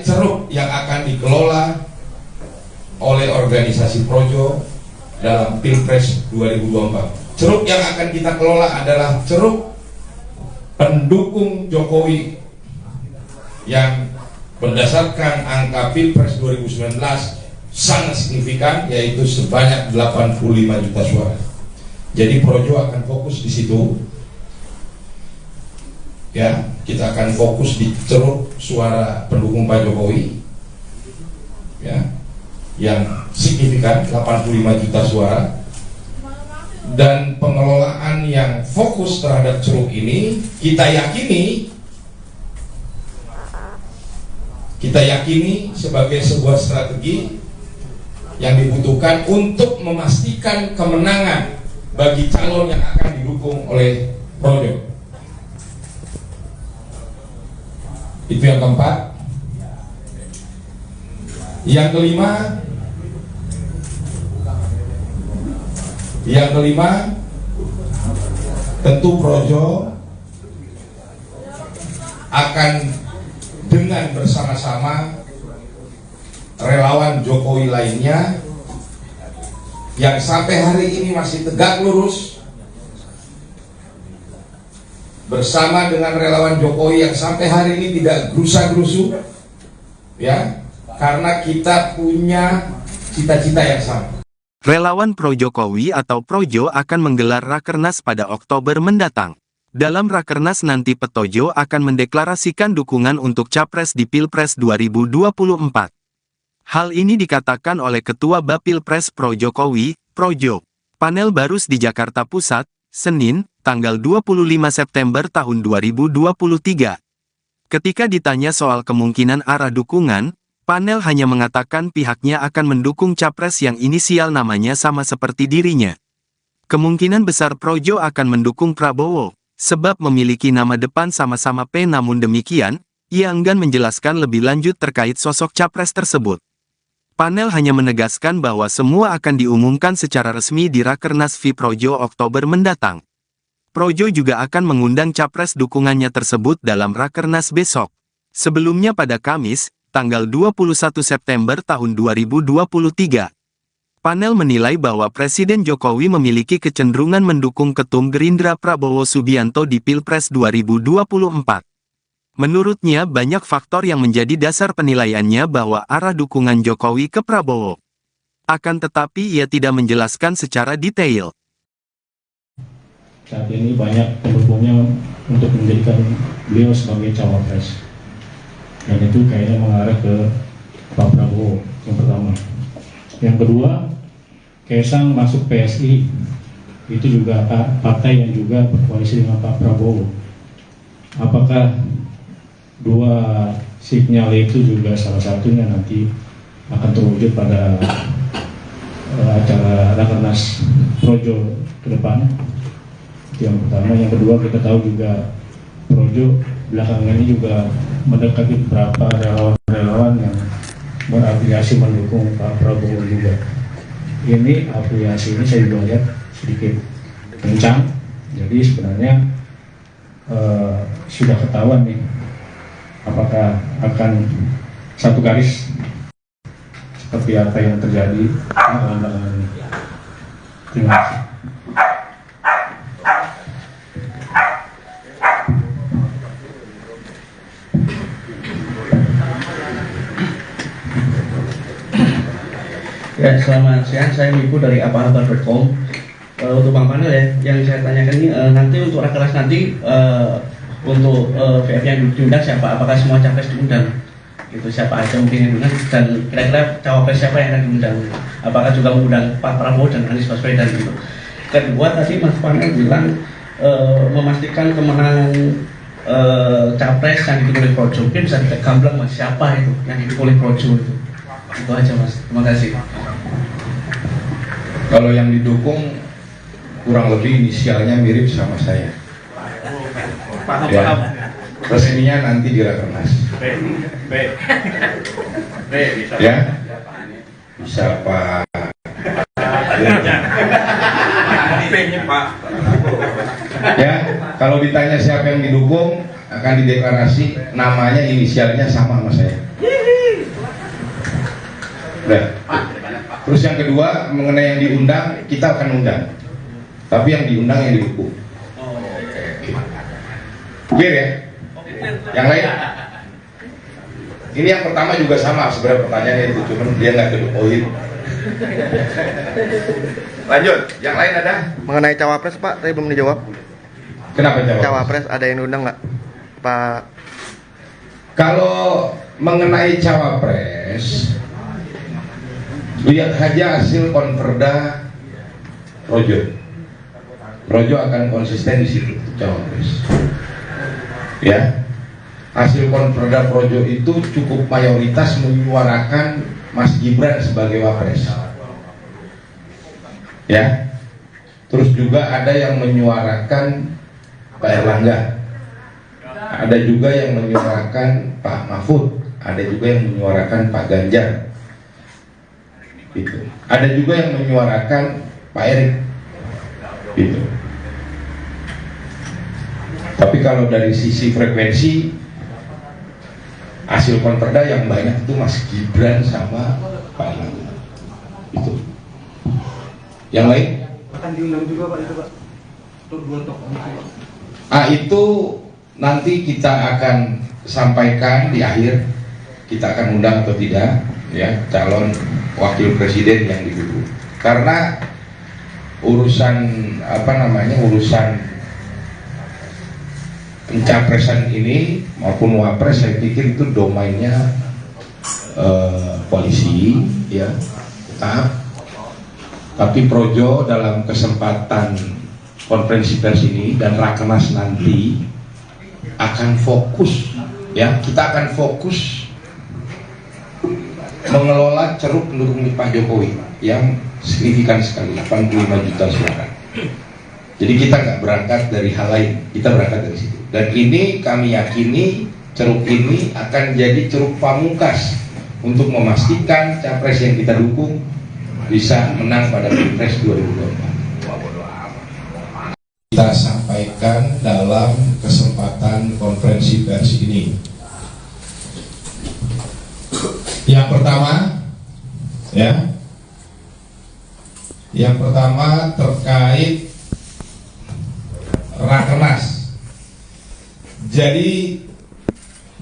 ceruk yang akan dikelola oleh oleh organisasi Projo dalam Pilpres 2024. Ceruk yang akan kita kelola adalah ceruk pendukung Jokowi yang berdasarkan angka Pilpres 2019 sangat signifikan, yaitu sebanyak 85 juta suara. Jadi Projo akan fokus di situ. Ya, kita akan fokus di ceruk suara pendukung Pak Jokowi. Ya, yang signifikan 85 juta suara. Dan pengelolaan yang fokus terhadap ceruk ini kita yakini sebagai sebuah strategi yang dibutuhkan untuk memastikan kemenangan bagi calon yang akan didukung oleh Projo. Itu yang keempat. Yang kelima, tentu Projo akan dengan bersama-sama relawan Jokowi lainnya yang sampai hari ini masih tegak lurus, bersama dengan relawan Jokowi yang sampai hari ini tidak gerusa-gerusu, ya, karena kita punya cita-cita yang sama. Relawan Pro-Jokowi atau Projo akan menggelar Rakernas pada Oktober mendatang. Dalam Rakernas nanti Petojo akan mendeklarasikan dukungan untuk Capres di Pilpres 2024. Hal ini dikatakan oleh Ketua Bapilpres Pro-Jokowi, Projo, Panel Barus di Jakarta Pusat, Senin, tanggal 25 September tahun 2023. Ketika ditanya soal kemungkinan arah dukungan, Panel hanya mengatakan pihaknya akan mendukung capres yang inisial namanya sama seperti dirinya. Kemungkinan besar Projo akan mendukung Prabowo, sebab memiliki nama depan sama-sama P. Namun demikian, ia enggan menjelaskan lebih lanjut terkait sosok capres tersebut. Panel hanya menegaskan bahwa semua akan diumumkan secara resmi di Rakernas V Projo Oktober mendatang. Projo juga akan mengundang capres dukungannya tersebut dalam Rakernas besok. Sebelumnya pada Kamis, tanggal 21 September tahun 2023. Panel menilai bahwa Presiden Jokowi memiliki kecenderungan mendukung Ketum Gerindra Prabowo Subianto di Pilpres 2024. Menurutnya banyak faktor yang menjadi dasar penilaiannya bahwa arah dukungan Jokowi ke Prabowo. Akan tetapi ia tidak menjelaskan secara detail. Saat ini banyak pendukungnya untuk menjadikan beliau sebagai cawapres. Dan itu kayaknya mengarah ke Pak Prabowo yang pertama. Yang kedua, Kaisang masuk PSI, itu juga partai yang juga berkoalisi dengan Pak Prabowo. Apakah dua sinyal itu juga salah satunya nanti akan terwujud pada acara Rakernas Projo ke depan? Itu yang pertama. Yang kedua, kita tahu juga Projo belakangan ini juga mendekati beberapa relawan-relawan yang berafiliasi mendukung Pak Prabowo juga. Ini afiliasi ini saya juga lihat sedikit kencang, jadi sebenarnya sudah ketahuan nih apakah akan satu garis seperti apa yang terjadi belakangan ini. Terima kasih. Ya, selamat siang, saya Wiku dari aparator.com. Untuk Bang Panel ya, yang saya tanyakan ini nanti untuk Rakernas nanti untuk VF yang diundang siapa? Apakah semua capres diundang? Itu siapa aja mungkin yang diundang, dan kira-kira cawapres siapa yang akan diundang? Apakah juga mengundang Pak Prabowo dan Anies Baswedan gitu? Kedua, tadi Mas Panel bilang memastikan kemenangan capres yang didukung oleh Projo. Mungkin bisa kita gamblang Mas, siapa itu yang didukung oleh Projo itu? Itu aja Mas, terima kasih. Kalau yang didukung kurang lebih inisialnya mirip sama saya. Ya, resminya nanti di Rakernas. Ya, bisa Pak. Ya, kalau ditanya siapa yang didukung akan dideklarasi, namanya inisialnya sama sama saya. Udah. Terus yang kedua mengenai yang diundang, kita akan undang. Tapi yang diundang yang didukung. Clear ya? Yang lain? Ini yang pertama juga sama sebenarnya pertanyaannya itu, cuman dia nggak ke the point. Lanjut, yang lain ada? Mengenai cawapres Pak, tadi belum dijawab. Kenapa jawab? Cawapres ada yang diundang nggak Pak? Kalau mengenai cawapres, lihat aja hasil konverda Projo. Projo akan konsisten di situ cawapres. Ya, hasil konverda Projo itu cukup mayoritas menyuarakan Mas Gibran sebagai wapres. Ya, terus juga ada yang menyuarakan Pak Erlangga, ada juga yang menyuarakan Pak Mahfud, ada juga yang menyuarakan Pak Ganjar, gitu. Ada juga yang menyuarakan Pak Erik, gitu. Tapi kalau dari sisi frekuensi hasil konverda yang banyak itu Mas Gibran sama Pak Erlangga, itu. Yang lain? Akan diundang juga Pak itu Pak. Untuk 2 tokoh itu Pak. Itu nanti kita akan sampaikan di akhir, kita akan undang atau tidak ya calon wakil presiden yang didukung. Karena urusan urusan pencapresan ini maupun wapres saya pikir itu domainnya koalisi ya, tetap. Tapi Projo dalam kesempatan konferensi pers ini dan rakernas nanti akan fokus ya, kita akan fokus mengelola ceruk pendukung Pak Jokowi yang signifikan sekali, 85 juta suara. Jadi kita nggak berangkat dari hal lain, kita berangkat dari situ. Dan ini kami yakini ceruk ini akan jadi ceruk pamungkas untuk memastikan capres yang kita dukung bisa menang pada Pilpres 2024. Kita sampaikan dalam kesempatan konferensi pers ini. Yang pertama, ya, yang pertama terkait rakernas. Jadi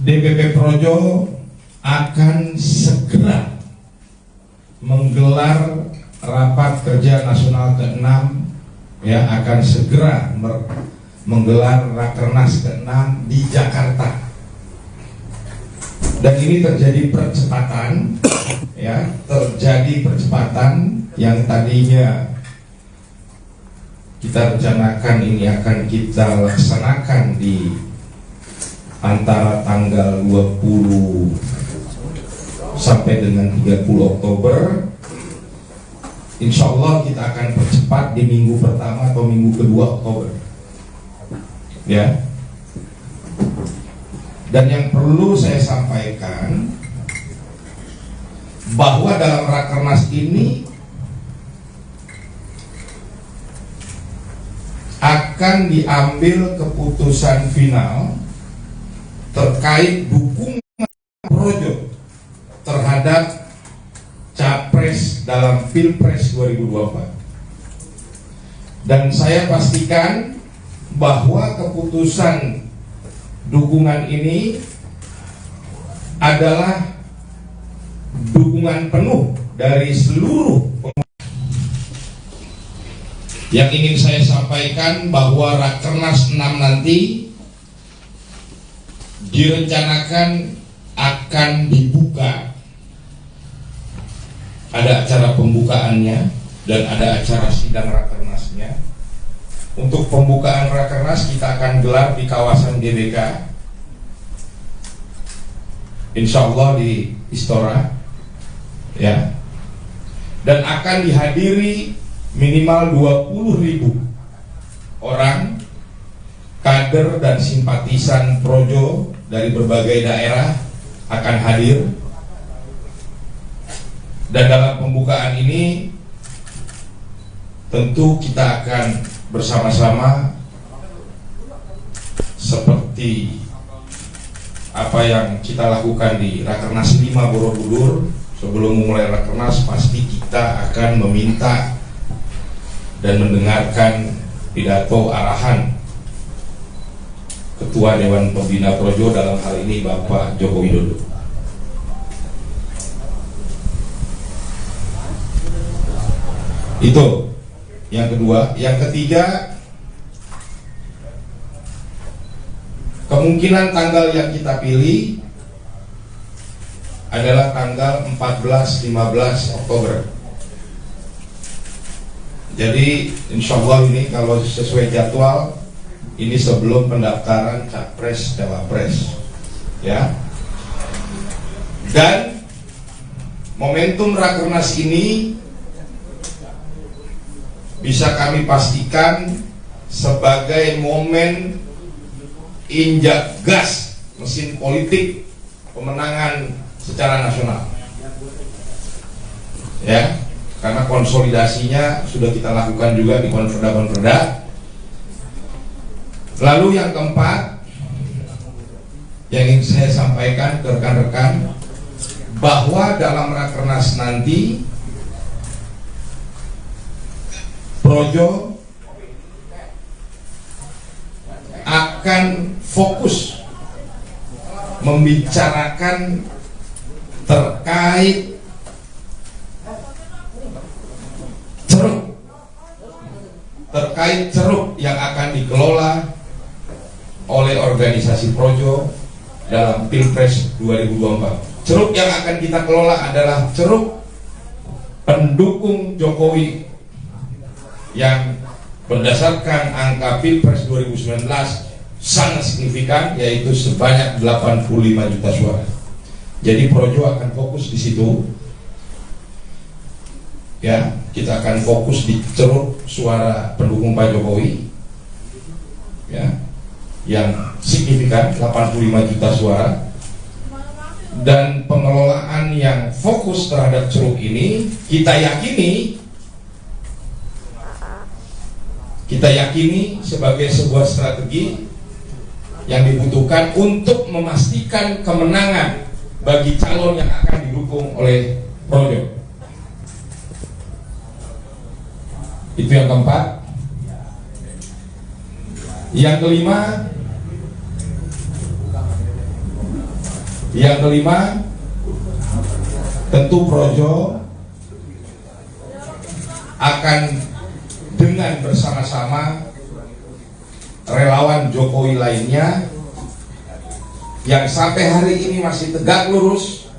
DPP Projo akan segera menggelar rapat kerja nasional ke-6, ya, akan segera menggelar rakernas ke-6 di Jakarta. Dan ini terjadi percepatan, ya, terjadi percepatan yang tadinya kita rencanakan ini akan kita laksanakan di antara tanggal 20 sampai dengan 30 Oktober. Insya Allah kita akan percepat di minggu pertama atau minggu kedua Oktober, ya. Dan yang perlu saya sampaikan bahwa dalam rakernas ini akan diambil keputusan final terkait dukungan Projo terhadap capres dalam Pilpres 2024. Dan saya pastikan bahwa keputusan dukungan ini adalah dukungan penuh dari seluruh yang ingin saya sampaikan bahwa Rakernas 6 nanti direncanakan akan dibuka. Ada acara pembukaannya dan ada acara sidang Rakernasnya. Untuk pembukaan Rakernas kita akan gelar di kawasan GBK, insya Allah di Istora, ya, dan akan dihadiri minimal 20.000 orang kader dan simpatisan Projo dari berbagai daerah akan hadir. Dan dalam pembukaan ini tentu kita akan bersama-sama seperti apa yang kita lakukan di Rakernas 5 Borobudur, sebelum memulai rakernas pasti kita akan meminta dan mendengarkan pidato arahan Ketua Dewan Pembina Projo, dalam hal ini Bapak Joko Widodo. Itu yang kedua. Yang ketiga, kemungkinan tanggal yang kita pilih adalah tanggal 14-15 Oktober. Jadi insya Allah ini kalau sesuai jadwal, ini sebelum pendaftaran Capres Cawapres, ya. Dan momentum Rakernas ini bisa kami pastikan sebagai momen injak gas mesin politik pemenangan secara nasional, ya, karena konsolidasinya sudah kita lakukan juga di konferda. Lalu yang keempat yang ingin saya sampaikan ke rekan-rekan, bahwa dalam Rakernas nanti Projo akan fokus membicarakan terkait ceruk yang akan dikelola oleh organisasi Projo dalam Pilpres 2024. Ceruk yang akan kita kelola adalah ceruk pendukung Jokowi yang berdasarkan angka Pilpres 2019 sangat signifikan, yaitu sebanyak 85 juta suara. Jadi Projo akan fokus di situ. Ya, kita akan fokus di ceruk suara pendukung Pak Jokowi. Ya, yang signifikan 85 juta suara, dan pengelolaan yang fokus terhadap ceruk ini kita yakini sebagai sebuah strategi yang dibutuhkan untuk memastikan kemenangan bagi calon yang akan didukung oleh Projo. Itu yang keempat. Yang kelima, tentu Projo akan dengan bersama-sama relawan Jokowi lainnya yang sampai hari ini masih tegak lurus,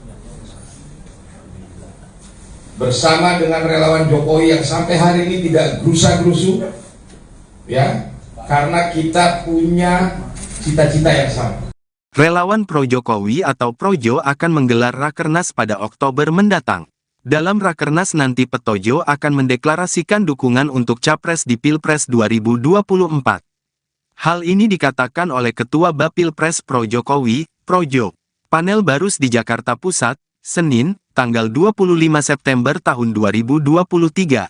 bersama dengan relawan Jokowi yang sampai hari ini tidak gerusa-gerusu, ya, karena kita punya cita-cita yang sama. Relawan Pro-Jokowi atau Projo akan menggelar Rakernas pada Oktober mendatang. Dalam Rakernas nanti Petojo akan mendeklarasikan dukungan untuk Capres di Pilpres 2024. Hal ini dikatakan oleh Ketua Bapilpres Pro-Jokowi, Projo, Panel Barus di Jakarta Pusat, Senin, tanggal 25 September tahun 2023.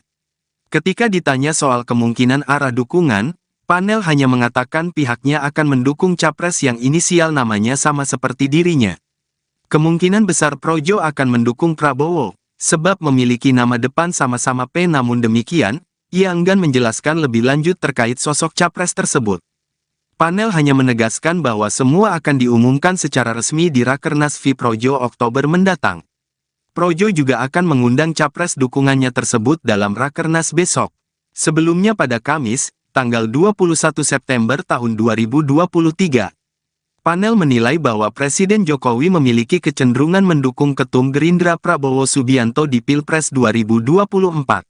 Ketika ditanya soal kemungkinan arah dukungan, Panel hanya mengatakan pihaknya akan mendukung capres yang inisial namanya sama seperti dirinya. Kemungkinan besar Projo akan mendukung Prabowo, sebab memiliki nama depan sama-sama P. Namun demikian, ia enggan menjelaskan lebih lanjut terkait sosok capres tersebut. Panel hanya menegaskan bahwa semua akan diumumkan secara resmi di Rakernas V Projo Oktober mendatang. Projo juga akan mengundang capres dukungannya tersebut dalam Rakernas besok. Sebelumnya pada Kamis, tanggal 21 September tahun 2023. Panel menilai bahwa Presiden Jokowi memiliki kecenderungan mendukung Ketum Gerindra Prabowo Subianto di Pilpres 2024.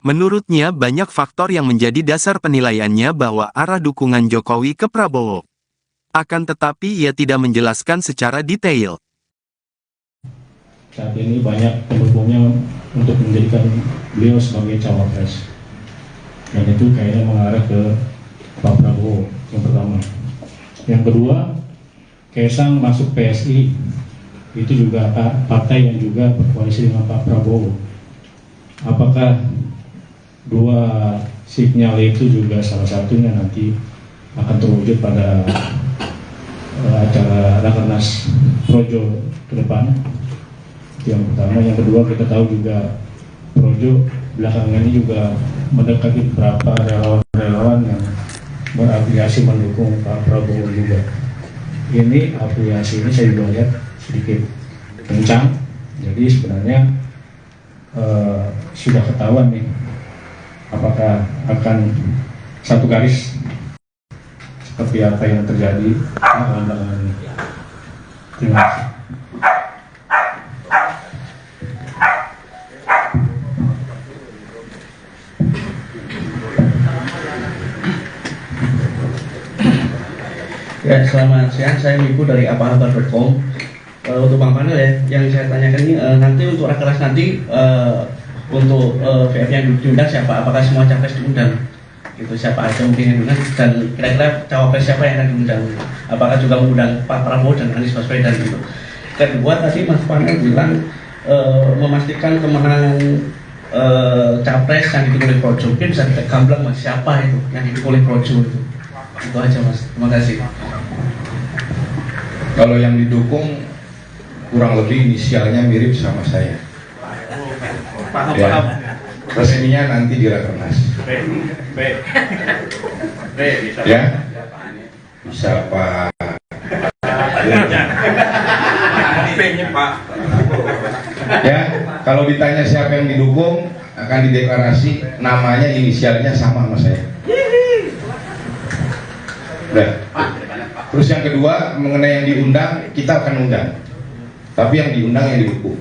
Menurutnya banyak faktor yang menjadi dasar penilaiannya bahwa arah dukungan Jokowi ke Prabowo. Akan tetapi ia tidak menjelaskan secara detail. Saat ini banyak pendukungnya untuk menjadikan beliau sebagai cawapres. Dan itu kayaknya mengarah ke Pak Prabowo yang pertama. Yang kedua, Kaisang masuk PSI, itu juga partai yang juga berkoalisi dengan Pak Prabowo. Apakah dua sinyal itu juga salah satunya nanti akan terwujud pada acara Rakernas Projo ke depan? Itu yang pertama. Yang kedua, kita tahu juga Projo belakangan ini juga mendekati beberapa relawan-relawan yang berafiliasi mendukung Pak Prabowo juga. Ini afiliasi ini saya juga lihat sedikit kencang, jadi sebenarnya sudah ketahuan nih apakah akan satu garis seperti apa yang terjadi belakangan ini. Terima kasih. Ya, selamat siang. Saya Wiku dari aparator.com. Untuk Bang Panel ya, yang saya tanyakan ini nanti untuk rakernas nanti untuk VF yang diundang siapa? Apakah semua capres diundang? Gitu, siapa aja mungkin yang diundang dan kira-kira cawapres siapa yang akan diundang? Apakah juga mengundang Pak Prabowo dan Anies Baswedan gitu? Kedua, tadi Mas Panel bilang memastikan kemenangan capres yang didukung oleh Projo. Mungkin bisa kita gamblang Mas, siapa itu yang didukung oleh Projo itu? Itu aja Mas. Terima kasih. Kalau yang didukung kurang lebih inisialnya mirip sama saya. Ya, resminya nanti di Rakernas. Ya, bisa Pak. Ya, kalau ditanya siapa yang didukung akan dideklarasi, namanya inisialnya sama sama saya. Udah. Terus yang kedua mengenai yang diundang, kita akan undang. Tapi yang diundang yang didukung.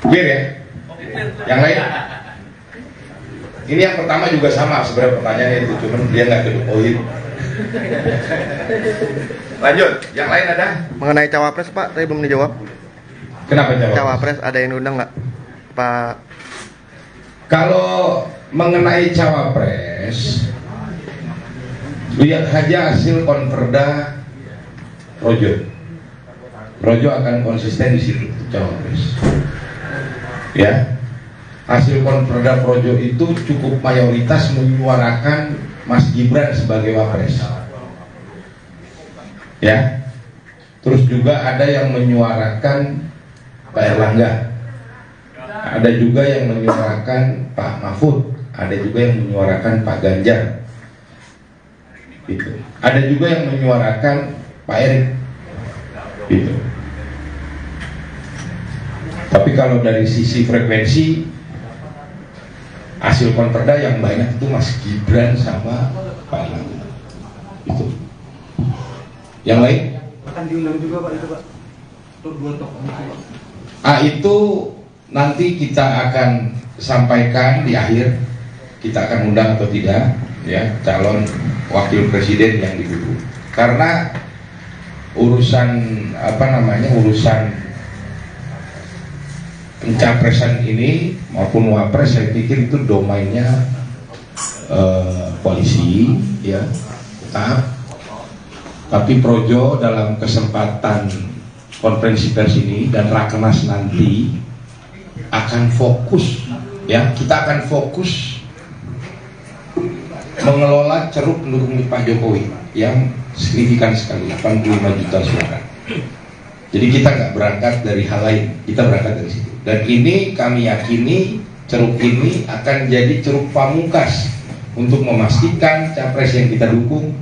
Clear ya? Yang lain? Ini yang pertama juga sama sebenarnya pertanyaannya itu, cuman dia nggak kedupoin. Lanjut, yang lain ada? Mengenai cawapres Pak, tadi belum dijawab. Kenapa jawab? Cawapres ada yang diundang nggak Pak? Kalau mengenai cawapres, lihat saja hasil konverda Projo. Projo akan konsisten di situ cawapres. Ya, hasil konverda Projo itu cukup mayoritas menyuarakan Mas Gibran sebagai wapres. Ya, terus juga ada yang menyuarakan Pak Erlangga, ada juga yang menyuarakan Pak Mahfud, ada juga yang menyuarakan Pak Ganjar. Gitu. Ada juga yang menyuarakan Pak Erick. Gitu. Tapi kalau dari sisi frekuensi hasil konverda yang banyak itu Mas Gibran sama Pak Erlangga. Itu. Yang lain? Akan diundang juga Pak itu Pak. Untuk 2 tokoh itu Pak. Itu nanti kita akan sampaikan di akhir, kita akan undang atau tidak ya calon wakil presiden yang didukung. Karena urusan urusan pencapresan ini maupun wapres saya pikir itu domainnya koalisi ya. Tapi Projo dalam kesempatan konferensi pers ini dan Rakernas nanti akan fokus ya, kita akan fokus mengelola ceruk pendukung Pak Jokowi yang signifikan sekali, 85 juta suara. Jadi kita nggak berangkat dari hal lain, kita berangkat dari situ. Dan ini kami yakini ceruk ini akan jadi ceruk pamungkas untuk memastikan capres yang kita dukung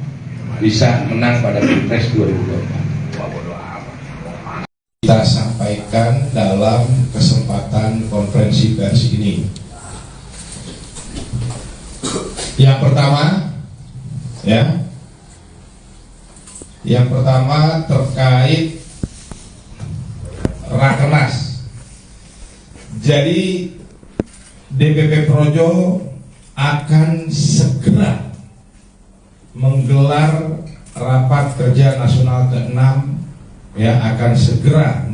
bisa menang pada Pilpres 2024. Kita sampaikan dalam kesempatan konferensi pers ini. Yang pertama, ya, yang pertama terkait Rakernas. Jadi DPP Projo akan segera menggelar rapat kerja nasional ke-6, ya, akan segera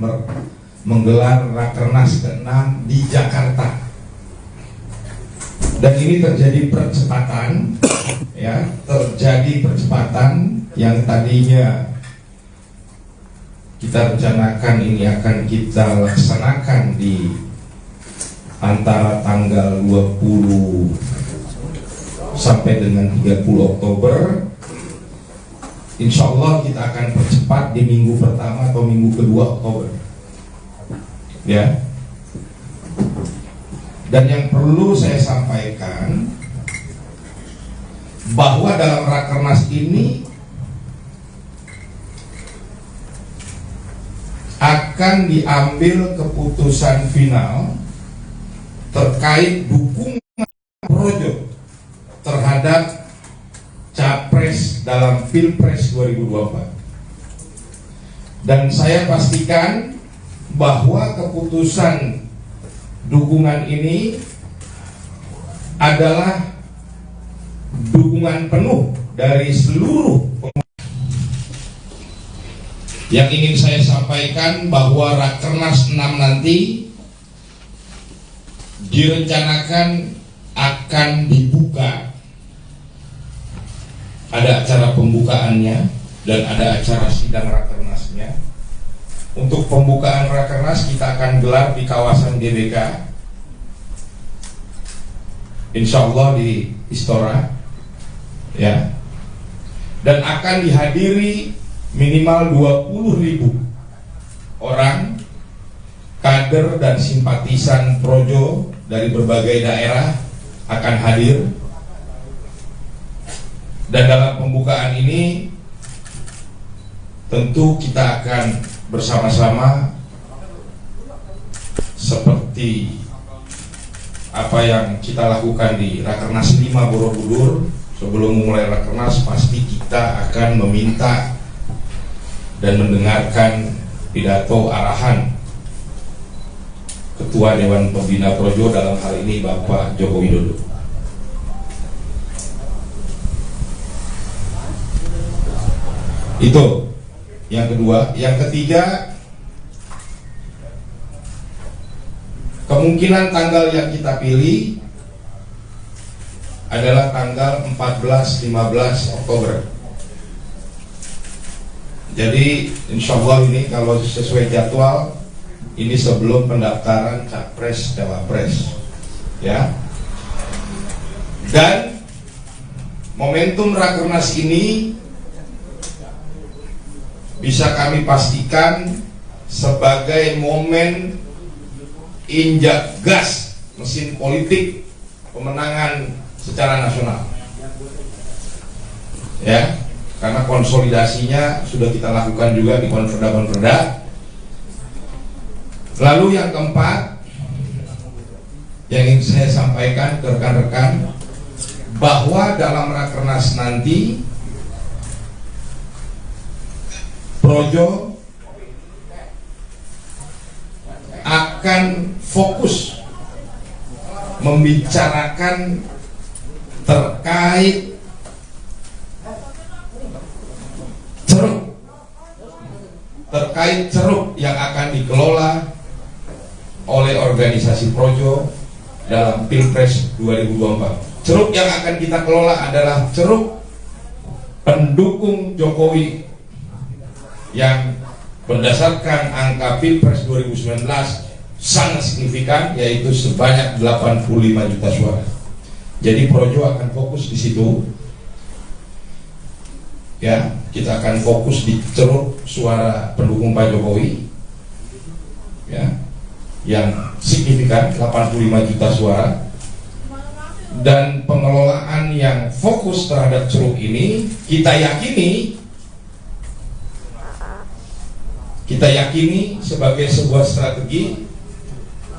menggelar Rakernas ke-6 di Jakarta. Dan ini terjadi percepatan, ya, terjadi percepatan yang tadinya kita rencanakan ini akan kita laksanakan di antara tanggal 20 sampai dengan 30 Oktober. Insya Allah kita akan percepat di minggu pertama atau minggu kedua Oktober. Ya. Dan yang perlu saya sampaikan bahwa dalam Rakernas ini akan diambil keputusan final terkait dukungan Projo terhadap Capres dalam Pilpres 2024. Dan saya pastikan bahwa keputusan dukungan ini adalah dukungan penuh dari seluruh pemilih. Yang ingin saya sampaikan bahwa Rakernas 6 nanti direncanakan akan dibuka. Ada acara pembukaannya dan ada acara sidang Rakernasnya. Untuk pembukaan Rakernas kita akan gelar di kawasan GBK, insya Allah di Istora, ya, dan akan dihadiri minimal 20.000 orang kader dan simpatisan Projo dari berbagai daerah akan hadir. Dan dalam pembukaan ini tentu kita akan bersama-sama seperti apa yang kita lakukan di Rakernas 5 Borobudur. Sebelum memulai Rakernas pasti kita akan meminta dan mendengarkan pidato arahan Ketua Dewan Pembina Projo, dalam hal ini Bapak Joko Widodo. Itu yang kedua. Yang ketiga, kemungkinan tanggal yang kita pilih adalah tanggal 14-15 Oktober. Jadi insya Allah ini kalau sesuai jadwal, ini sebelum pendaftaran Capres Cawapres, ya. Dan momentum Rakernas ini bisa kami pastikan sebagai momen injak gas mesin politik pemenangan secara nasional, ya, karena konsolidasinya sudah kita lakukan juga di konferda. Lalu yang keempat yang ingin saya sampaikan ke rekan-rekan, bahwa dalam Rakernas nanti Projo akan fokus membicarakan terkait ceruk yang akan dikelola oleh organisasi Projo dalam Pilpres 2024. Ceruk yang akan kita kelola adalah ceruk pendukung Jokowi yang berdasarkan angka Pilpres 2019 sangat signifikan, yaitu sebanyak 85 juta suara. Jadi Projo akan fokus di situ, ya. Kita akan fokus di ceruk suara pendukung Pak Jokowi, ya, yang signifikan 85 juta suara. Dan pengelolaan yang fokus terhadap ceruk ini kita yakini sebagai sebuah strategi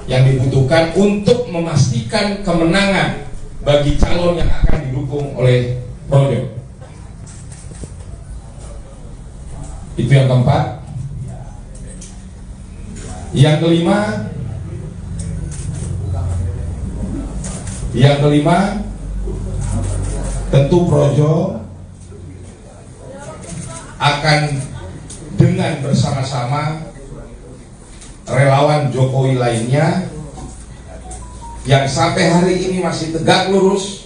yang dibutuhkan untuk memastikan kemenangan bagi calon yang akan didukung oleh Projo. Itu yang keempat. Yang kelima, tentu Projo akan dengan bersama-sama relawan Jokowi lainnya yang sampai hari ini masih tegak lurus,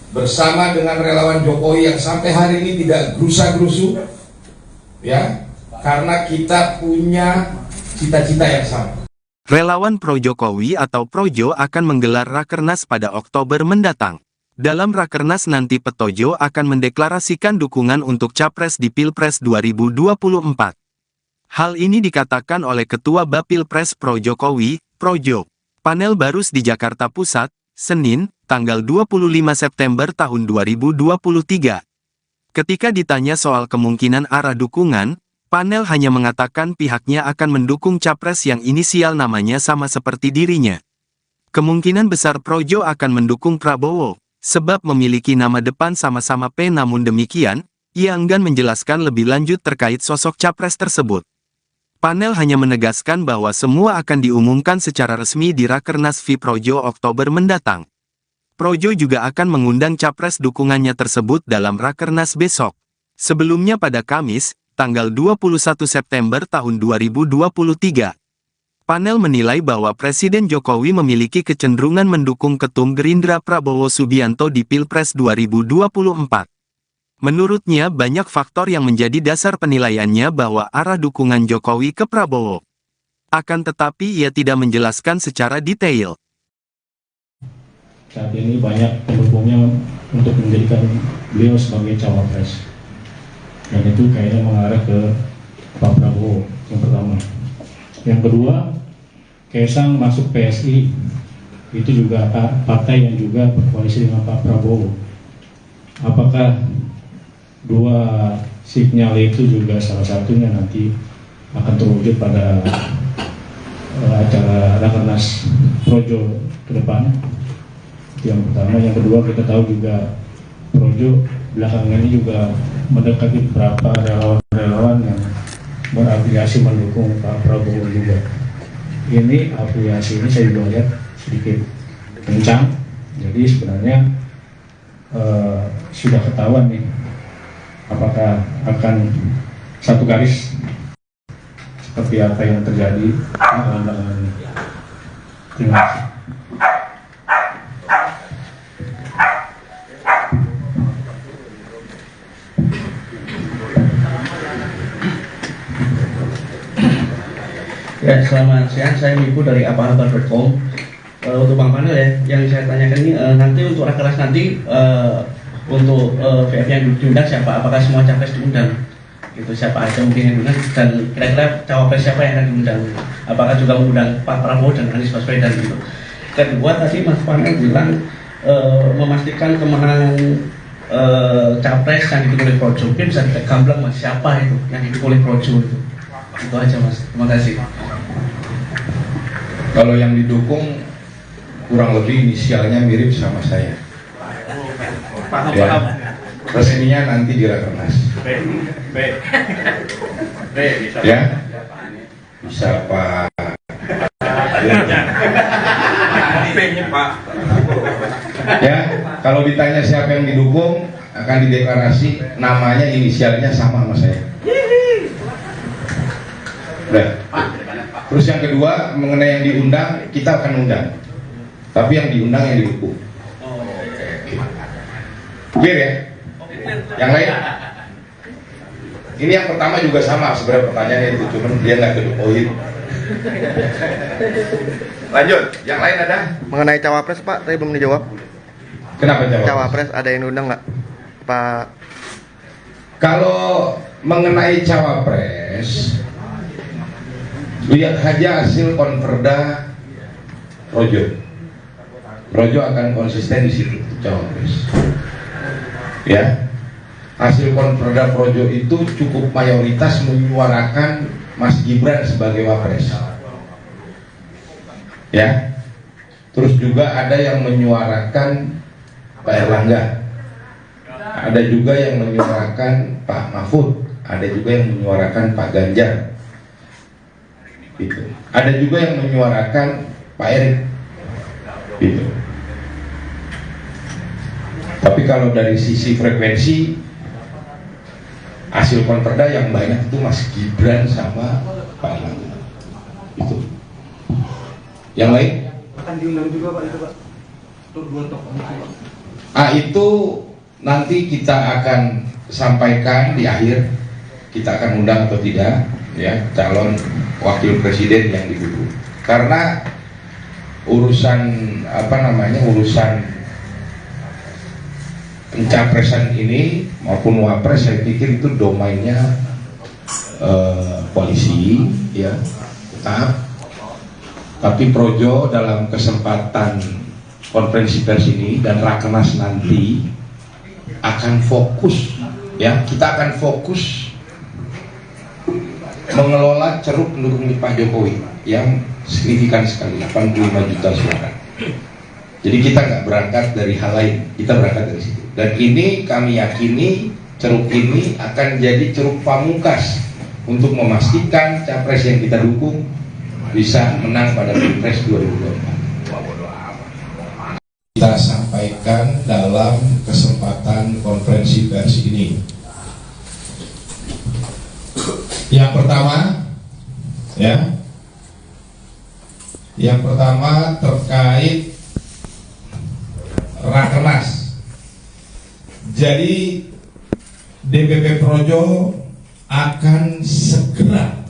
bersama dengan relawan Jokowi yang sampai hari ini tidak gerusa-gerusu, ya, karena kita punya cita-cita yang sama. Relawan pro-Jokowi atau Projo akan menggelar Rakernas pada Oktober mendatang. Dalam Rakernas nanti Petojo akan mendeklarasikan dukungan untuk Capres di Pilpres 2024. Hal ini dikatakan oleh Ketua Bapilpres Pro Jokowi, Projo. Panel Barus di Jakarta Pusat, Senin, tanggal 25 September tahun 2023. Ketika ditanya soal kemungkinan arah dukungan, panel hanya mengatakan pihaknya akan mendukung capres yang inisial namanya sama seperti dirinya. Kemungkinan besar Projo akan mendukung Prabowo, sebab memiliki nama depan sama-sama P. Namun demikian, ia enggan menjelaskan lebih lanjut terkait sosok capres tersebut. Panel hanya menegaskan bahwa semua akan diumumkan secara resmi di Rakernas V Projo Oktober mendatang. Projo juga akan mengundang capres dukungannya tersebut dalam Rakernas besok. Sebelumnya pada Kamis, tanggal 21 September tahun 2023. Panel menilai bahwa Presiden Jokowi memiliki kecenderungan mendukung Ketum Gerindra Prabowo Subianto di Pilpres 2024. Menurutnya banyak faktor yang menjadi dasar penilaiannya bahwa arah dukungan Jokowi ke Prabowo. Akan tetapi ia tidak menjelaskan secara detail. Saat ini banyak pendukungnya untuk menjadikan beliau sebagai cawapres, dan itu kayaknya mengarah ke Pak Prabowo yang pertama. Yang kedua, Kaisang masuk PSI, itu juga partai yang juga berkoalisi dengan Pak Prabowo. Apakah dua sinyal itu juga salah satunya nanti akan terwujud pada acara Rakernas Projo ke depan? Yang pertama. Yang kedua, kita tahu juga Projo belakangan ini juga mendekati beberapa relawan-relawan yang berafiliasi mendukung Pak Prabowo juga. Ini afiliasi ini saya juga lihat sedikit kencang, jadi sebenarnya sudah ketahuan nih apakah akan satu garis seperti apa yang terjadi belakangan ini. Terima kasih. Ya, selamat siang, saya Miku dari aparator.com. Untuk Bang Panel ya, yang saya tanyakan ini nanti untuk rakernas nanti untuk VF yang diundang siapa? Apakah semua capres diundang? Gitu, siapa aja mungkin yang diundang, dan kira-kira cawapres siapa yang akan diundang? Apakah juga mengundang Pak Prabowo dan Anies Baswedan gitu? Kedua, tadi Mas Panel bilang memastikan kemenangan capres yang didukung oleh Projo. Mungkin bisa kita gamblang Mas, siapa itu yang didukung oleh Projo itu? Itu aja Mas, terima kasih. Kalau yang didukung kurang lebih inisialnya mirip sama saya. Ya, resminya nanti di Rakernas. Ya, bisa Pak. Ya, kalau ditanya siapa yang didukung, akan dideklarasi namanya inisialnya sama saya. Udah. Terus yang kedua, mengenai yang diundang, kita akan undang. Tapi yang diundang yang didukung. Clear ya? Yang lain? Ini yang pertama juga sama sebenarnya pertanyaannya itu, cuman dia nggak ke poin. Lanjut, yang lain ada? Mengenai cawapres Pak, tadi belum dijawab. Kenapa jawab? Cawapres ada yang diundang nggak Pak? Kalau mengenai cawapres, lihat saja hasil konverda Projo. Projo akan konsisten di situ cawapres. Ya, hasil konverda Projo itu cukup mayoritas menyuarakan Mas Gibran sebagai wapres. Ya, terus juga ada yang menyuarakan Pak Erlangga, ada juga yang menyuarakan Pak Mahfud, ada juga yang menyuarakan Pak Ganjar. Gitu. Ada juga yang menyuarakan Pak Erick. Gitu. Tapi kalau dari sisi frekuensi, hasil konverda yang banyak itu Mas Gibran sama Pak Erlangga. Itu. Yang lain? Akan diundang juga Pak itu Pak. Untuk dua tokoh itu Pak. Itu nanti kita akan sampaikan di akhir, kita akan undang atau tidak ya calon wakil presiden yang didukung. Karena urusan urusan pencapresan ini maupun wapres, saya pikir itu domainnya koalisi, ya, tetap. Tapi Projo dalam kesempatan konferensi pers ini dan Rakernas nanti akan fokus, ya, kita akan fokus mengelola ceruk pendukung Pak Jokowi yang signifikan sekali, 85 juta suara. Jadi kita nggak berangkat dari hal lain, kita berangkat dari situ. Dan ini kami yakini ceruk ini akan jadi ceruk pamungkas untuk memastikan capres yang kita dukung bisa menang pada Pilpres 2024. Kita sampaikan dalam kesempatan konferensi pers ini. Yang pertama, ya, yang pertama terkait Rakernas. Jadi DPP Projo akan segera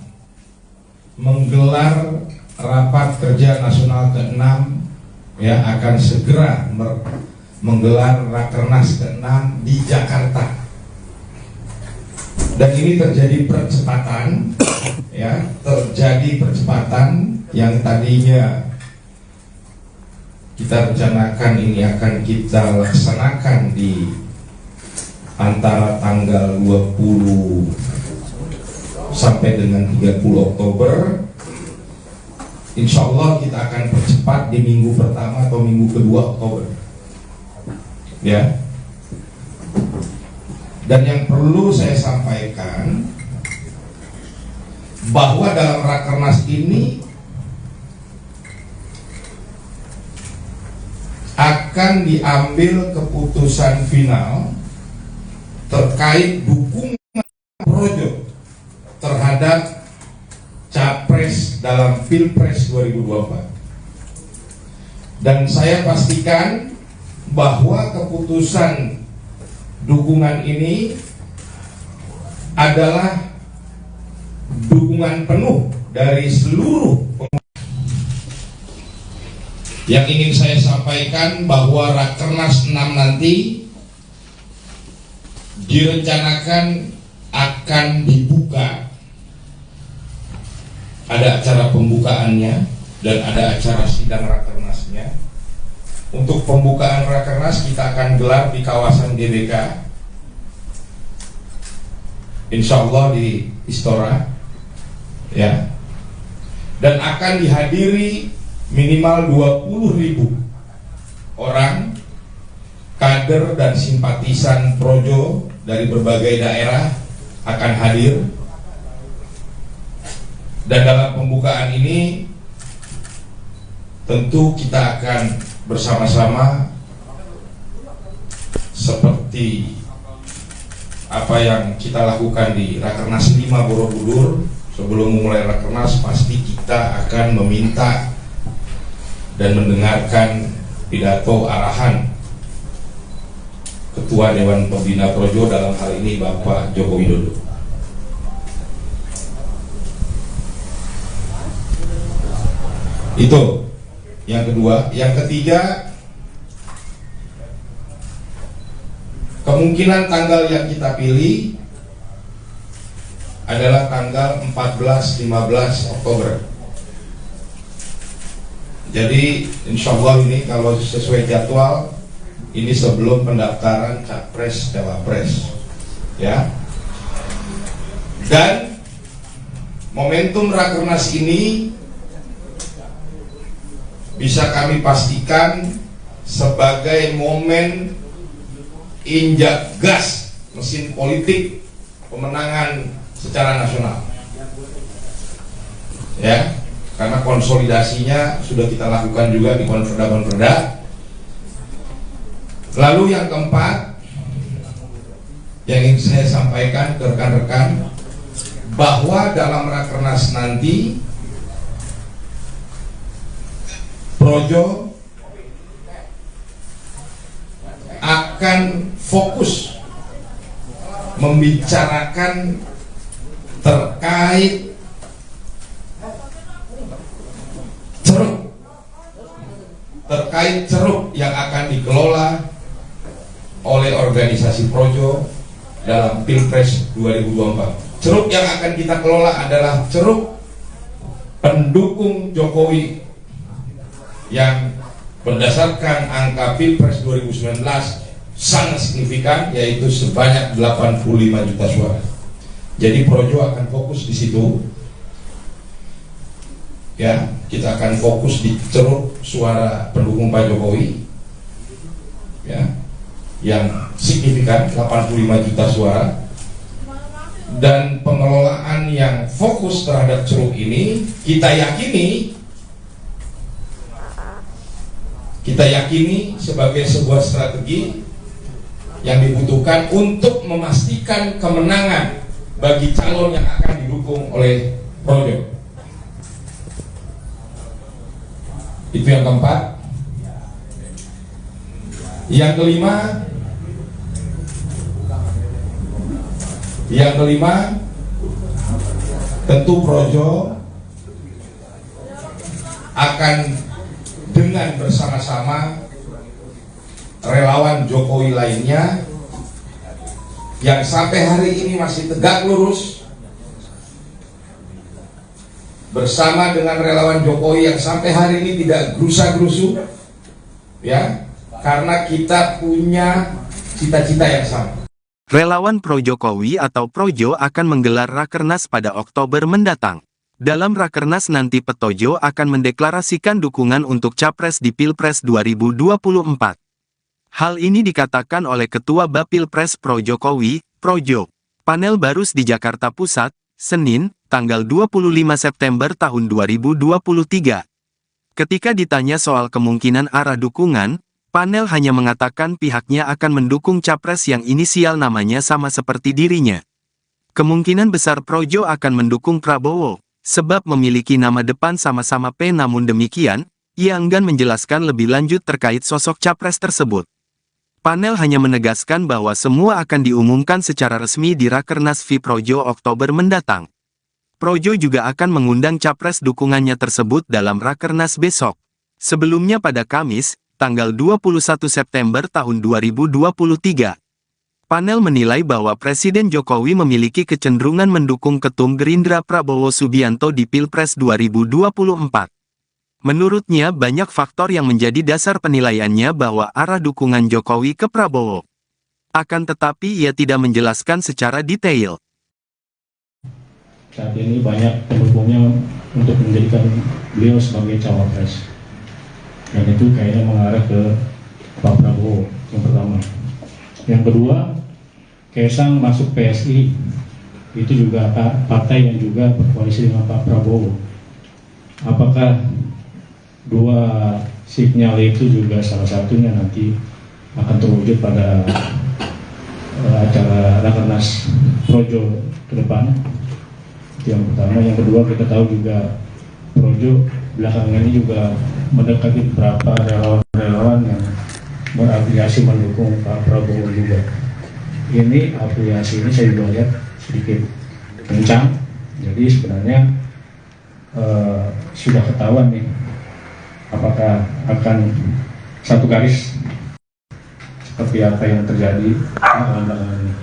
menggelar rapat kerja nasional ke-6, ya, akan segera menggelar Rakernas ke-6 di Jakarta. Dan ini terjadi percepatan, ya, terjadi percepatan yang tadinya kita rencanakan ini akan kita laksanakan di antara tanggal 20 sampai dengan 30 Oktober. Insya Allah kita akan percepat di minggu pertama atau minggu kedua Oktober, ya. Dan yang perlu saya sampaikan bahwa dalam Rakernas ini akan diambil keputusan final terkait dukungan Projo terhadap capres dalam Pilpres 2024. Dan saya pastikan bahwa keputusan dukungan ini adalah dukungan penuh dari seluruh pengurus. Yang ingin saya sampaikan bahwa Rakernas 6 nanti direncanakan akan dibuka. Ada acara pembukaannya dan ada acara sidang Rakernasnya. Untuk pembukaan Rakernas kita akan gelar di kawasan GBK, insya Allah di Istora, ya, dan akan dihadiri minimal 20.000 orang kader dan simpatisan Projo dari berbagai daerah akan hadir. Dan dalam pembukaan ini tentu kita akan bersama-sama seperti apa yang kita lakukan di Rakernas 5 Borobudur. Sebelum memulai Rakernas pasti kita akan meminta dan mendengarkan pidato arahan Ketua Dewan Pembina Projo, dalam hal ini Bapak Joko Widodo. Itu yang kedua. Yang ketiga, kemungkinan tanggal yang kita pilih adalah tanggal 14-15 Oktober. Jadi insya Allah ini kalau sesuai jadwal, ini sebelum pendaftaran Capres Cawapres, ya. Dan momentum Rakernas ini bisa kami pastikan sebagai momen injak gas mesin politik pemenangan secara nasional, ya, karena konsolidasinya sudah kita lakukan juga di konferda. Lalu yang keempat yang ingin saya sampaikan ke rekan-rekan, bahwa dalam Rakernas nanti Projo akan fokus membicarakan terkait ceruk yang akan dikelola oleh organisasi Projo dalam Pilpres 2024. ceruk yang akan kita kelola adalah ceruk pendukung Jokowi yang berdasarkan angka Pilpres 2019 sangat signifikan, yaitu sebanyak 85 juta suara. Jadi Projo akan fokus di situ. Ya, kita akan fokus di ceruk suara pendukung Pak Jokowi. Ya, yang signifikan 85 juta suara. Dan pengelolaan yang fokus terhadap ceruk ini kita yakini sebagai sebuah strategi yang dibutuhkan untuk memastikan kemenangan bagi calon yang akan didukung oleh Projo. Itu yang keempat. Yang kelima, tentu Projo akan dengan bersama-sama relawan Jokowi lainnya yang sampai hari ini masih tegak lurus, bersama dengan relawan Jokowi yang sampai hari ini tidak gerusa-gerusu, ya, karena kita punya cita-cita yang sama. Relawan pro-Jokowi atau Projo akan menggelar Rakernas pada Oktober mendatang. Dalam Rakernas nanti Petojo akan mendeklarasikan dukungan untuk Capres di Pilpres 2024. Hal ini dikatakan oleh Ketua Bapilpres Pro-Jokowi, Projo, Panel Barus di Jakarta Pusat, Senin, tanggal 25 September tahun 2023. Ketika ditanya soal kemungkinan arah dukungan, Panel hanya mengatakan pihaknya akan mendukung Capres yang inisial namanya sama seperti dirinya. Kemungkinan besar Projo akan mendukung Prabowo, sebab memiliki nama depan sama-sama P. Namun demikian, ia enggan menjelaskan lebih lanjut terkait sosok Capres tersebut. Panel hanya menegaskan bahwa semua akan diumumkan secara resmi di Rakernas V Projo Oktober mendatang. Projo juga akan mengundang Capres dukungannya tersebut dalam Rakernas besok. Sebelumnya pada Kamis, tanggal 21 September tahun 2023. Panel menilai bahwa Presiden Jokowi memiliki kecenderungan mendukung Ketum Gerindra Prabowo Subianto di Pilpres 2024. Menurutnya banyak faktor yang menjadi dasar penilaiannya bahwa arah dukungan Jokowi ke Prabowo. Akan tetapi ia tidak menjelaskan secara detail. Saat ini banyak pendukungnya untuk menjadikan beliau sebagai cawapres. Dan itu kayaknya mengarah ke Pak Prabowo, yang pertama. Yang kedua, Kaisang masuk PSI, itu juga partai yang juga berkoalisi dengan Pak Prabowo. Apakah dua sinyal itu juga salah satunya nanti akan terwujud pada acara Rakernas Projo ke depan? Itu yang pertama. Yang kedua, kita tahu juga Projo belakangan ini juga mendekati beberapa relawan-relawan yang berafiliasi mendukung Pak Prabowo juga. Ini afiliasi ini saya juga lihat sedikit kencang, jadi sebenarnya sudah ketahuan nih apakah akan satu garis seperti apa yang terjadi belakangan ini.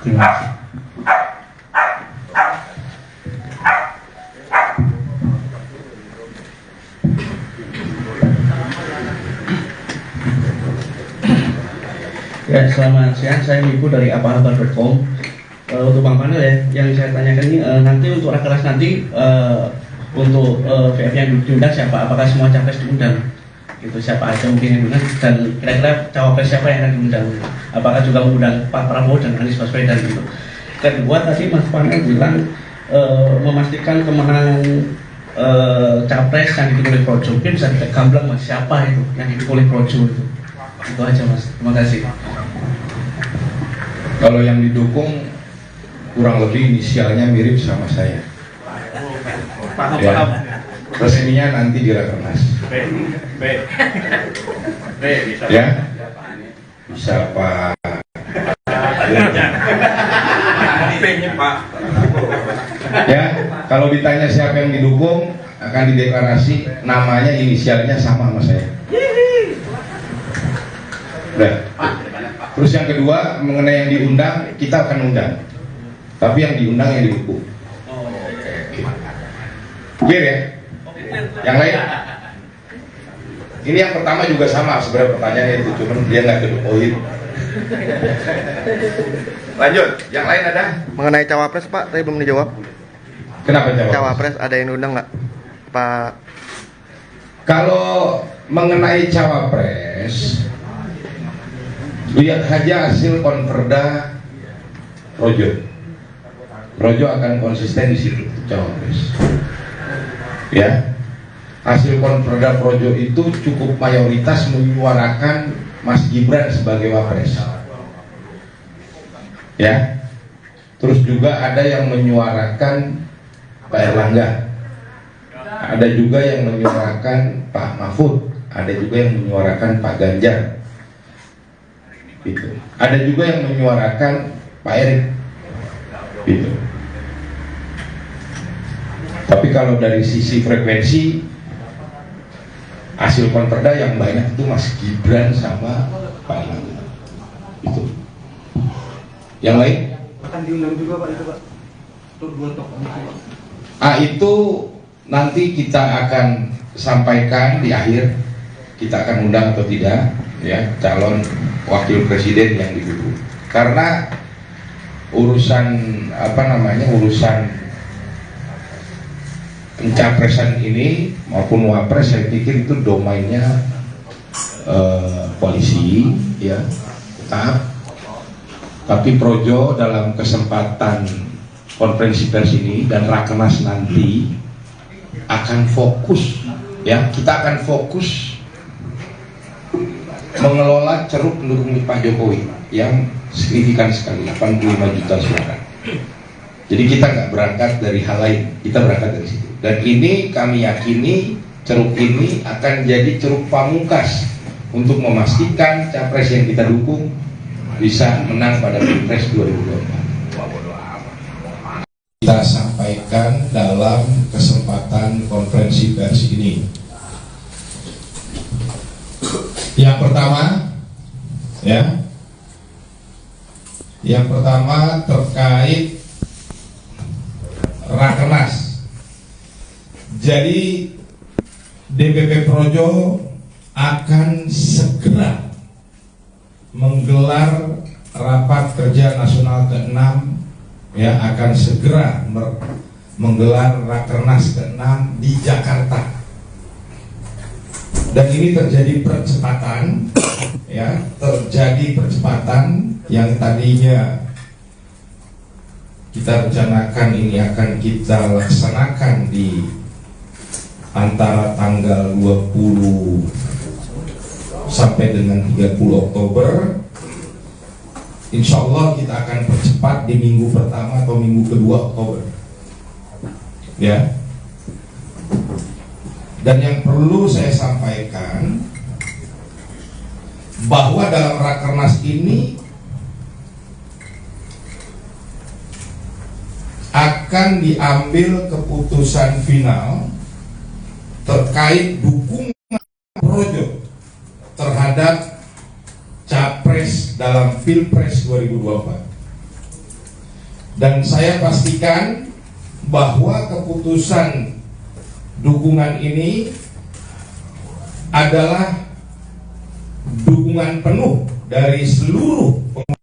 Terima kasih. Ya, selamat siang, saya Miku dari aparator.com. Untuk Bang Panel ya, yang saya tanyakan ini nanti untuk Rakernas nanti untuk VF yang diundang siapa? Apakah semua capres diundang? Gitu, siapa aja mungkin yang diundang, dan kira-kira cawapres siapa yang akan diundang? Apakah juga mengundang Pak Prabowo dan Anies Baswedan gitu? Kedua, tadi Mas Panel bilang memastikan kemenangan capres yang didukung oleh Projo. Mungkin bisa kita gamblang Mas, siapa itu yang didukung oleh Projo itu? Itu aja Mas, terima kasih. Kalau yang didukung kurang lebih inisialnya mirip sama saya. Ya, resminya nanti di Rakernas. Ya, bisa Pak. Ya, kalau ditanya siapa yang didukung akan dideklarasi, namanya inisialnya sama saya. Udah. Terus yang kedua mengenai yang diundang, kita akan undang. Tapi yang diundang yang didukung. Clear ya? Yang lain? Ini yang pertama juga sama sebenarnya pertanyaannya itu, cuman dia nggak kedukoin. Lanjut, yang lain ada? Mengenai cawapres Pak, tadi belum dijawab. Kenapa jawab? Cawapres ada yang diundang nggak Pak? Kalau mengenai cawapres, lihat saja hasil konverda Projo. Projo akan konsisten di situ cawapres. Ya, hasil konverda Projo itu cukup mayoritas menyuarakan Mas Gibran sebagai wapres. Ya, terus juga ada yang menyuarakan Pak Erlangga, ada juga yang menyuarakan Pak Mahfud, ada juga yang menyuarakan Pak Ganjar, gitu. Ada juga yang menyuarakan Pak Erick, gitu. Tapi kalau dari sisi frekuensi hasil konverda yang banyak itu Mas Gibran sama Pak Erlangga, gitu. Yang lain? Akan diundang juga Pak itu Pak. Untuk 2 tokoh itu Pak. Itu nanti kita akan sampaikan di akhir, kita akan undang atau tidak ya calon wakil presiden yang didukung. Karena urusan urusan pencapresan ini maupun wapres saya pikir itu domainnya koalisi ya tetap. Tapi Projo dalam kesempatan konferensi pers ini dan Rakernas nanti akan fokus ya, kita akan fokus mengelola ceruk pendukung Pak Jokowi yang signifikan sekali, 85 juta suara. Jadi kita nggak berangkat dari hal lain, kita berangkat dari situ. Dan ini kami yakini ceruk ini akan jadi ceruk pamungkas untuk memastikan capres yang kita dukung bisa menang pada Pilpres 2024. Kita sampaikan dalam kesempatan konferensi pers ini. Yang pertama, ya, yang pertama terkait Rakernas. Jadi DPP Projo akan segera menggelar rapat kerja nasional ke-6 ya, akan segera menggelar Rakernas ke-6 di Jakarta. Dan ini terjadi percepatan ya, terjadi percepatan yang tadinya kita rencanakan ini akan kita laksanakan di antara tanggal 20 sampai dengan 30 Oktober. Insya Allah kita akan percepat di minggu pertama atau minggu kedua Oktober ya. Dan yang perlu saya sampaikan bahwa dalam Rakernas ini akan diambil keputusan final terkait dukungan Projo terhadap capres dalam Pilpres 2024. Dan saya pastikan bahwa keputusan dukungan ini adalah dukungan penuh dari seluruh pemilih.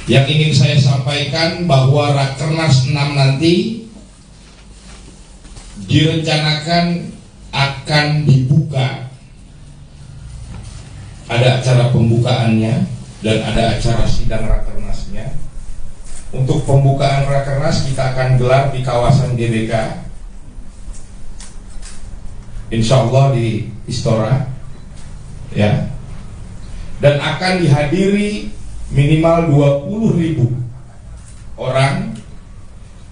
Yang ingin saya sampaikan bahwa Rakernas 6 nanti direncanakan akan dibuka. Ada acara pembukaannya dan ada acara sidang Rakernasnya. Untuk pembukaan Rakernas kita akan gelar di kawasan GBK, insya Allah di Istora ya, dan akan dihadiri minimal 20.000 orang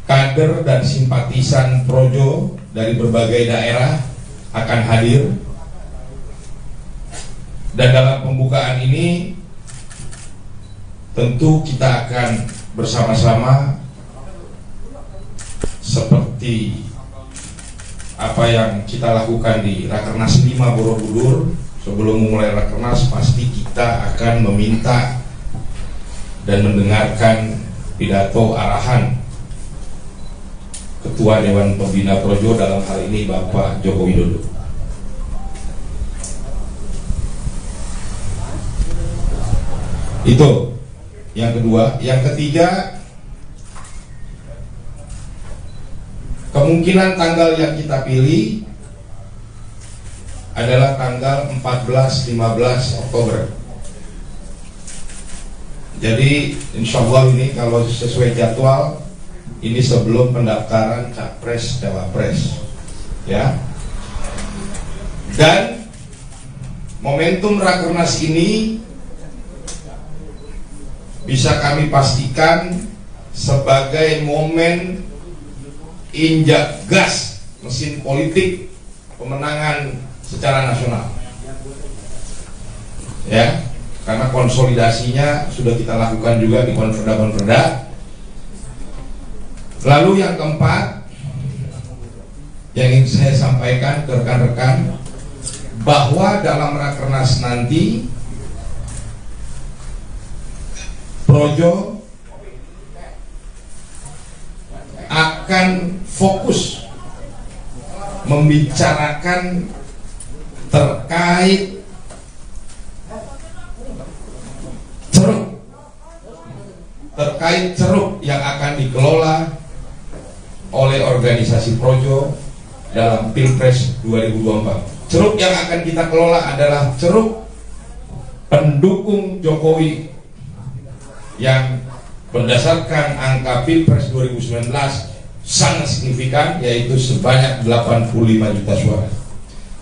kader dan simpatisan Projo dari berbagai daerah akan hadir. Dan dalam pembukaan ini tentu kita akan bersama-sama seperti apa yang kita lakukan di Rakernas 5 Borobudur. Sebelum memulai Rakernas pasti kita akan meminta dan mendengarkan pidato arahan Ketua Dewan Pembina Projo, dalam hal ini Bapak Joko Widodo. Itu yang kedua. Yang ketiga, kemungkinan tanggal yang kita pilih adalah tanggal 14-15 Oktober. Jadi insya Allah ini kalau sesuai jadwal, ini sebelum pendaftaran Capres Cawapres, ya. Dan momentum Rakernas ini bisa kami pastikan sebagai momen injak gas mesin politik pemenangan secara nasional, ya, karena konsolidasinya sudah kita lakukan juga di konferda. Lalu yang keempat yang ingin saya sampaikan ke rekan-rekan, bahwa dalam Rakernas nanti Projo akan fokus membicarakan terkait ceruk yang akan dikelola oleh organisasi Projo dalam Pilpres 2024. Ceruk yang akan kita kelola adalah ceruk pendukung Jokowi yang berdasarkan angka Pilpres 2019 sangat signifikan, yaitu sebanyak 85 juta suara.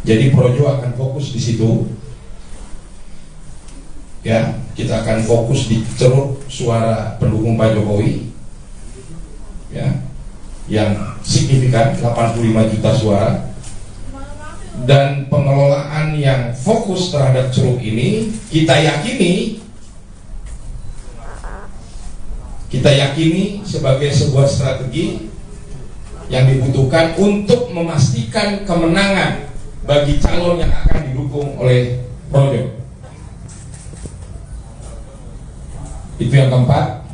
Jadi Projo akan fokus di situ. Ya, kita akan fokus di ceruk suara pendukung Pak Jokowi, ya, yang signifikan 85 juta suara, dan pengelolaan yang fokus terhadap ceruk ini kita yakini sebagai sebuah strategi yang dibutuhkan untuk memastikan kemenangan bagi calon yang akan didukung oleh Projo. Itu yang keempat.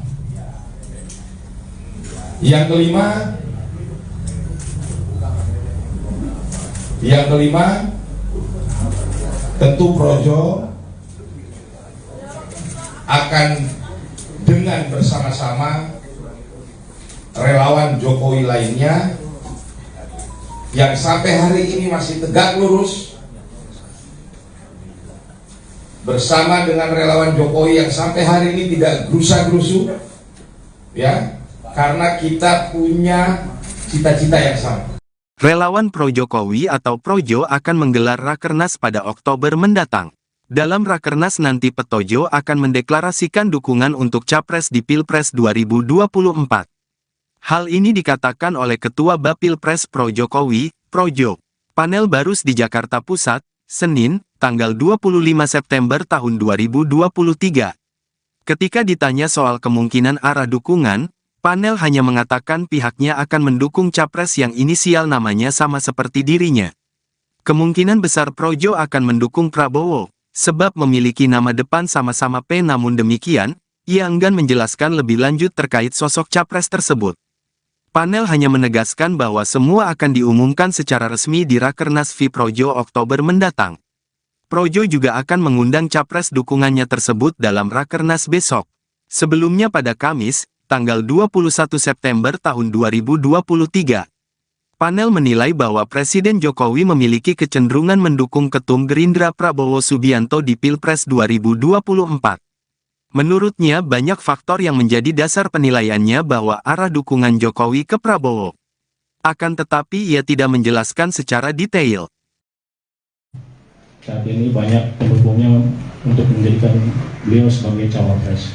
Yang kelima, tentu Projo akan dengan bersama-sama relawan Jokowi lainnya yang sampai hari ini masih tegak lurus, bersama dengan relawan Jokowi yang sampai hari ini tidak gerusa-gerusu, ya, karena kita punya cita-cita yang sama. Relawan Pro-Jokowi atau Projo akan menggelar Rakernas pada Oktober mendatang. Dalam Rakernas nanti Petojo akan mendeklarasikan dukungan untuk Capres di Pilpres 2024. Hal ini dikatakan oleh Ketua Bapilpres Pro-Jokowi, Projo, Panel Barus di Jakarta Pusat, Senin, tanggal 25 September tahun 2023. Ketika ditanya soal kemungkinan arah dukungan, panel hanya mengatakan pihaknya akan mendukung Capres yang inisial namanya sama seperti dirinya. Kemungkinan besar Projo akan mendukung Prabowo, sebab memiliki nama depan sama-sama P. Namun demikian, ia enggan menjelaskan lebih lanjut terkait sosok Capres tersebut. Panel hanya menegaskan bahwa semua akan diumumkan secara resmi di Rakernas V Projo Oktober mendatang. Projo juga akan mengundang Capres dukungannya tersebut dalam Rakernas besok. Sebelumnya pada Kamis, tanggal 21 September tahun 2023. Panel menilai bahwa Presiden Jokowi memiliki kecenderungan mendukung Ketum Gerindra Prabowo Subianto di Pilpres 2024. Menurutnya banyak faktor yang menjadi dasar penilaiannya bahwa arah dukungan Jokowi ke Prabowo. Akan tetapi ia tidak menjelaskan secara detail. Saat ini banyak pendukungnya untuk menjadikan beliau sebagai cawapres.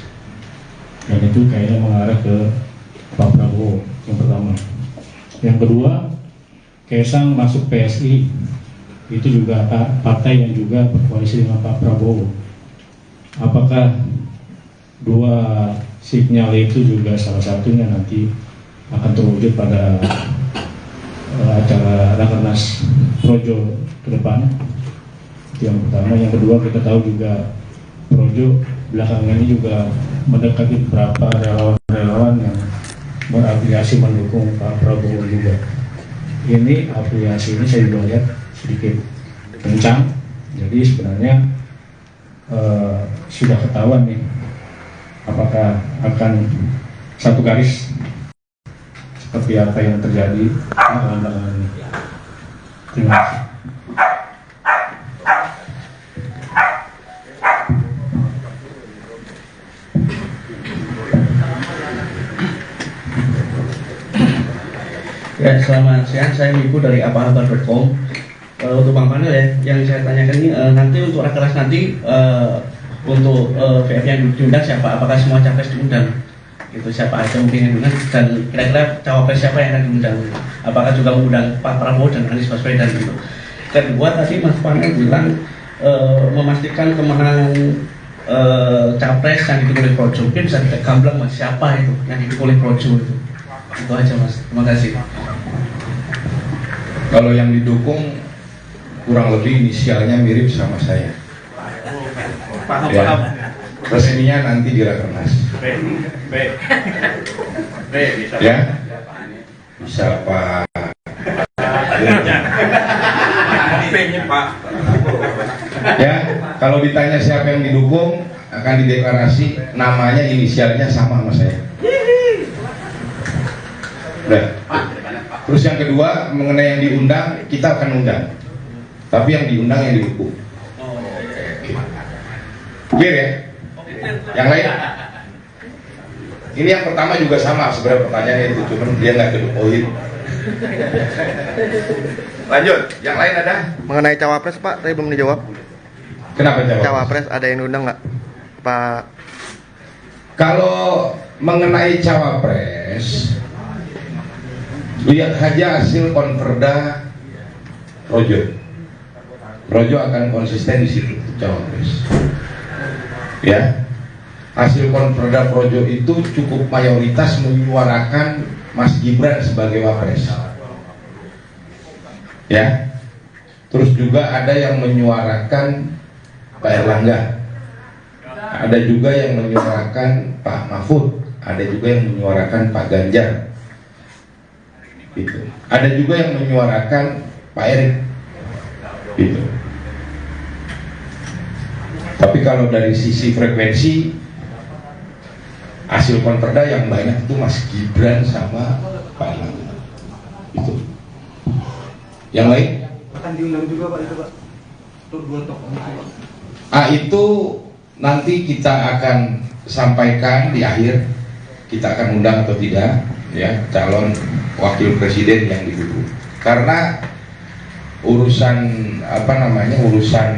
Dan itu kayaknya mengarah ke Pak Prabowo, yang pertama. Yang kedua, Kaisang masuk PSI, itu juga partai yang juga berkoalisi dengan Pak Prabowo. Apakah dua sinyal itu juga salah satunya nanti akan terwujud pada acara Rakernas Projo ke depan? Itu yang pertama. Yang kedua, kita tahu juga Projo belakangan ini juga mendekati beberapa relawan relawan yang berafiliasi mendukung Pak Prabowo juga. Ini afiliasi ini saya juga lihat sedikit kencang, jadi sebenarnya sudah ketahuan nih apakah akan satu garis seperti apa yang terjadi belakangan ini. Terima kasih. Ya, selamat siang. Saya Miku dari aparator.com. Untuk Bang Panel ya, yang saya tanyakan ini nanti untuk rakernas nanti untuk VF yang diundang siapa? Apakah semua capres diundang? Itu siapa aja mungkin yang diundang dan kira-kira cawapres siapa yang akan diundang? Apakah juga mengundang Pak Prabowo dan Anies Baswedan gitu? Kedua tadi Mas Panel bilang memastikan kemenangan capres yang didukung oleh Projo. Mungkin bisa kita gamblang Mas, siapa itu yang didukung oleh Projo itu? Itu aja Mas. Terima kasih. Kalau yang didukung kurang lebih inisialnya mirip sama saya. Ya. Resminya nanti di Rakernas. Ya, bisa Pak. Ya, kalau ditanya siapa yang didukung akan dideklarasi, namanya inisialnya sama saya. Udah. Terus yang kedua mengenai yang diundang, kita akan undang. Tapi yang diundang yang didukung. Clear ya? Yang lain? Ini yang pertama juga sama sebenarnya pertanyaannya itu, cuman dia nggak kedukoin. Lanjut, yang lain ada? Mengenai cawapres Pak, tadi belum dijawab. Kenapa jawab? Cawapres ada yang diundang nggak Pak? Kalau mengenai cawapres, lihat aja hasil konverda Projo. Projo akan konsisten di situ cawapres. Ya, hasil konverda Projo itu cukup mayoritas menyuarakan Mas Gibran sebagai wapres. Ya, terus juga ada yang menyuarakan Pak Erlangga, ada juga yang menyuarakan Pak Mahfud, ada juga yang menyuarakan Pak Ganjar. Gitu. Ada juga yang menyuarakan Pak Erik. Gitu. Tapi kalau dari sisi frekuensi hasil konverda yang banyak itu Mas Gibran sama Pak Erlangga. Itu. Yang lain? Akan diundang juga Pak itu Pak. Untuk 2 tokoh itu Pak. Itu nanti kita akan sampaikan di akhir, kita akan undang atau tidak ya calon wakil presiden yang didukung. Karena urusan urusan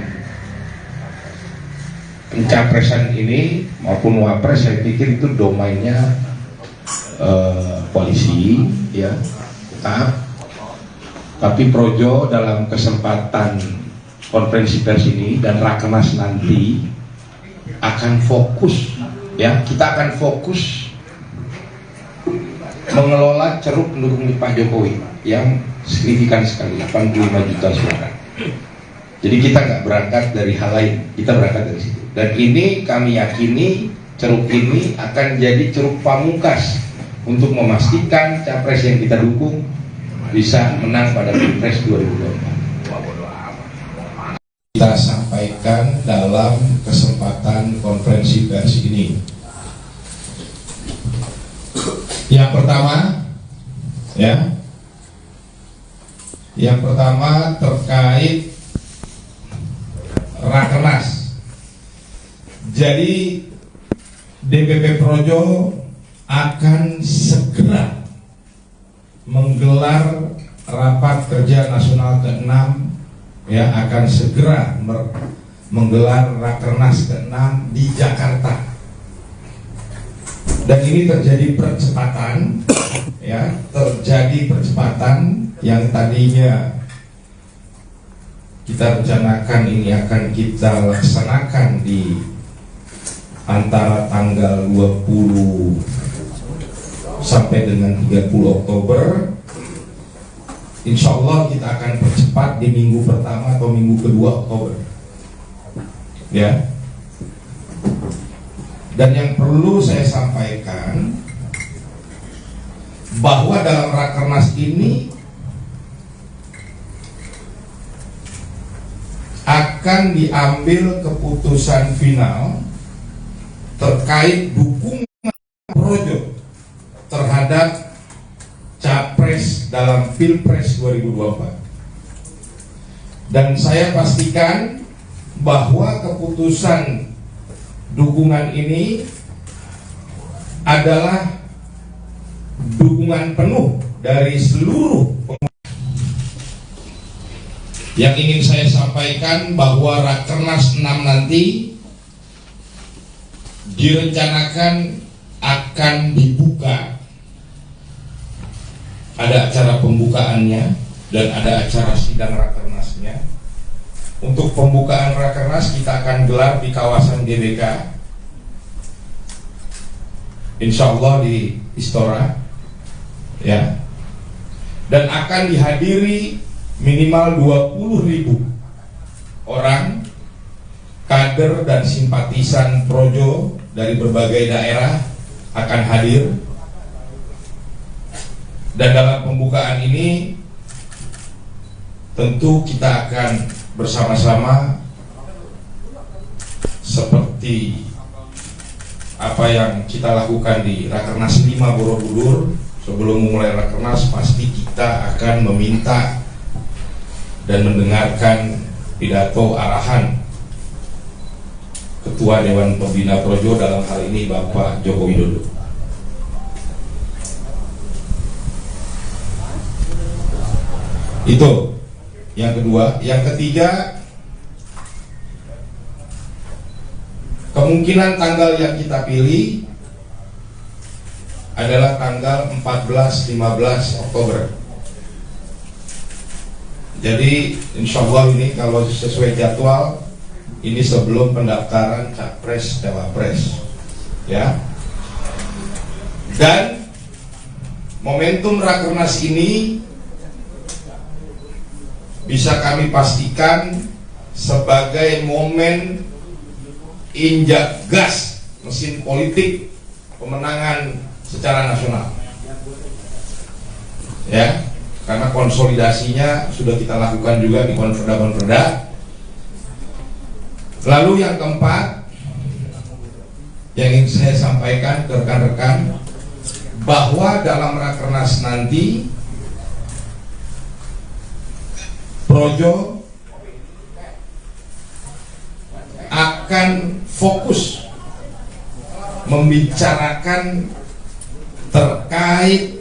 pencapresan ini maupun wapres saya pikir itu domainnya koalisi ya tetap. Tapi Projo dalam kesempatan konferensi pers ini dan Rakernas nanti akan fokus ya, kita akan fokus mengelola ceruk pendukung Pak Jokowi yang signifikan sekali, 85 juta suara. Jadi kita nggak berangkat dari hal lain, kita berangkat dari situ. Dan ini kami yakini ceruk ini akan jadi ceruk pamungkas untuk memastikan capres yang kita dukung bisa menang pada Pilpres 2024. Kita sampaikan dalam kesempatan konferensi pers ini. Yang pertama, ya, yang pertama terkait Rakernas. Jadi DPP Projo akan segera menggelar rapat kerja nasional ke-6, ya, akan segera menggelar Rakernas ke-6 di Jakarta. Dan ini terjadi percepatan, ya, terjadi percepatan yang tadinya kita rencanakan ini akan kita laksanakan di antara tanggal 20 sampai dengan 30 Oktober. Insya Allah kita akan percepat di minggu pertama atau minggu kedua Oktober, ya. Dan yang perlu saya sampaikan, bahwa dalam Rakernas ini akan diambil keputusan final terkait dukungan Projo terhadap Capres dalam Pilpres 2024. Dan saya pastikan bahwa keputusan dukungan ini adalah dukungan penuh dari seluruh pemilih. Yang ingin saya sampaikan bahwa Rakernas 6 nanti direncanakan akan dibuka. Ada acara pembukaannya dan ada acara sidang Rakernasnya. Untuk pembukaan Rakernas kita akan gelar di kawasan GBK, insya Allah di Istora, ya, dan akan dihadiri minimal 20.000 orang kader dan simpatisan Projo dari berbagai daerah akan hadir. Dan dalam pembukaan ini tentu kita akan bersama-sama seperti apa yang kita lakukan di Rakernas 5 Borobudur. Sebelum memulai Rakernas pasti kita akan meminta dan mendengarkan pidato arahan Ketua Dewan Pembina Projo, dalam hal ini Bapak Joko Widodo. Itu yang kedua. Yang ketiga, kemungkinan tanggal yang kita pilih adalah tanggal 14-15 Oktober. Jadi insya Allah ini kalau sesuai jadwal, ini sebelum pendaftaran Capres Cawapres, ya. Dan momentum Rakernas ini bisa kami pastikan sebagai momen injak gas mesin politik pemenangan secara nasional, ya, karena konsolidasinya sudah kita lakukan juga di konferda. Lalu yang keempat yang ingin saya sampaikan ke rekan-rekan, bahwa dalam Rakernas nanti Projo akan fokus membicarakan terkait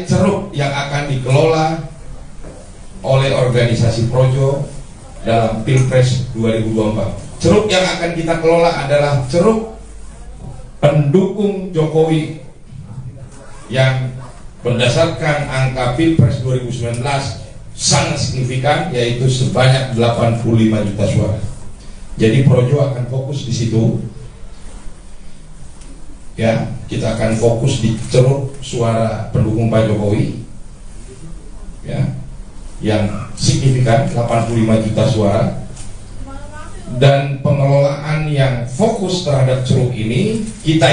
ceruk yang akan dikelola oleh organisasi Projo dalam Pilpres 2024. Ceruk yang akan kita kelola adalah ceruk pendukung Jokowi yang berdasarkan angka Pilpres 2019 sangat signifikan, yaitu sebanyak 85 juta suara. Jadi Projo akan fokus di situ. Ya, kita akan fokus di ceruk suara pendukung Pak Jokowi, ya, yang signifikan 85 juta suara. Dan pengelolaan yang fokus terhadap ceruk ini kita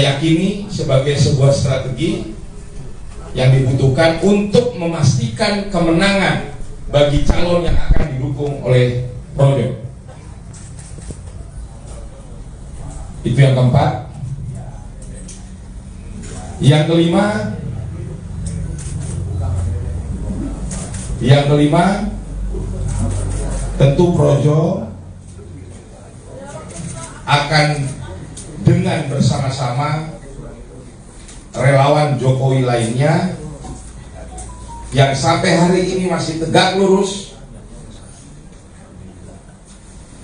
yakini sebagai sebuah strategi yang dibutuhkan untuk memastikan kemenangan bagi calon yang akan didukung oleh Projo. Itu yang keempat. Yang kelima, tentu Projo akan dengan bersama-sama relawan Jokowi lainnya yang sampai hari ini masih tegak lurus,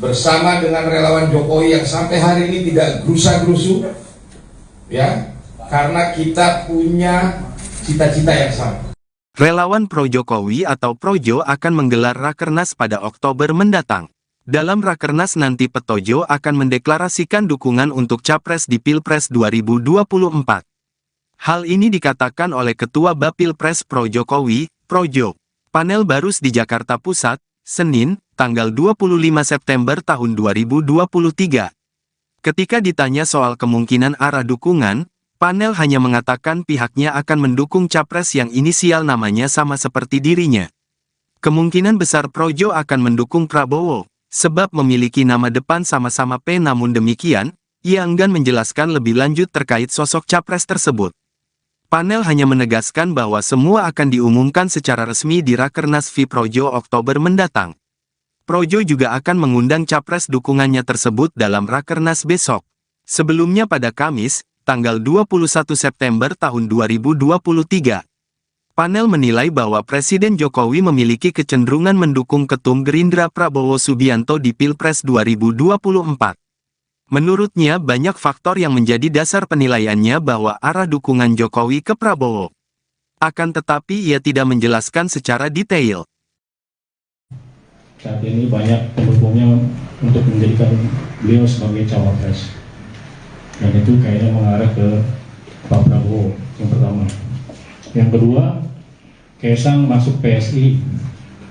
bersama dengan relawan Jokowi yang sampai hari ini tidak gerusa-gerusu, ya, karena kita punya cita-cita yang sama. Relawan Pro-Jokowi atau Projo akan menggelar Rakernas pada Oktober mendatang. Dalam Rakernas nanti Petojo akan mendeklarasikan dukungan untuk Capres di Pilpres 2024. Hal ini dikatakan oleh Ketua Bapilpres Pro-Jokowi, Projo, Panel Barus di Jakarta Pusat, Senin, tanggal 25 September tahun 2023. Ketika ditanya soal kemungkinan arah dukungan, panel hanya mengatakan pihaknya akan mendukung capres yang inisial namanya sama seperti dirinya. Kemungkinan besar Projo akan mendukung Prabowo, sebab memiliki nama depan sama-sama P. Namun demikian, ia enggan menjelaskan lebih lanjut terkait sosok capres tersebut. Panel hanya menegaskan bahwa semua akan diumumkan secara resmi di Rakernas V Projo Oktober mendatang. Projo juga akan mengundang capres dukungannya tersebut dalam Rakernas besok. Sebelumnya pada Kamis, tanggal 21 September tahun 2023. Panel menilai bahwa Presiden Jokowi memiliki kecenderungan mendukung Ketum Gerindra Prabowo Subianto di Pilpres 2024. Menurutnya banyak faktor yang menjadi dasar penilaiannya bahwa arah dukungan Jokowi ke Prabowo. Akan tetapi ia tidak menjelaskan secara detail. Saat ini banyak pendukungnya untuk menjadikan beliau sebagai cawapres, dan itu kayaknya mengarah ke Pak Prabowo yang pertama. Yang kedua, Kaisang masuk PSI,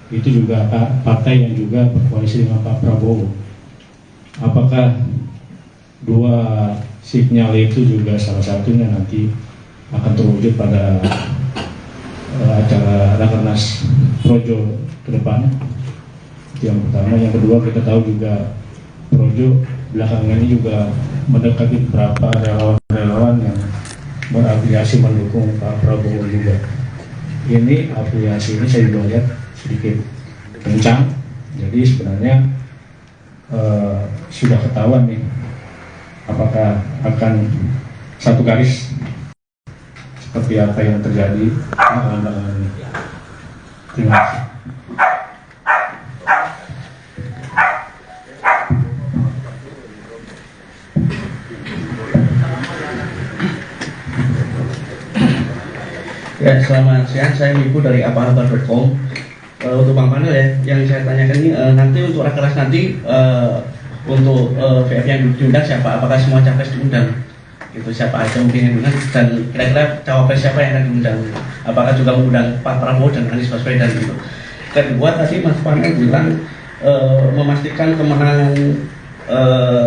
itu juga partai yang juga berkoalisi dengan Pak Prabowo. Apakah dua sinyal itu juga salah satunya nanti akan terwujud pada acara Rakernas Projo ke depan? Yang pertama. Yang kedua, kita tahu juga Projo belakangan ini juga mendekati beberapa relawan-relawan yang berafiliasi mendukung Pak Prabowo juga. Ini afiliasi ini saya juga lihat sedikit kencang, jadi sebenarnya sudah ketahuan nih apakah akan satu garis seperti apa yang terjadi belakangan ini. Terima kasih. Ya, selamat siang, saya Wiku dari aparator.com. Untuk Bang Panel ya, yang saya tanyakan ini nanti untuk Rakernas nanti untuk VF yang diundang siapa? Apakah semua capres diundang? Itu siapa aja mungkin yang diundang, dan kira-kira cawapres siapa yang akan diundang? Apakah juga mengundang Pak Prabowo dan Anies Baswedan gitu? Kedua, tadi Mas Panel bilang memastikan kemenangan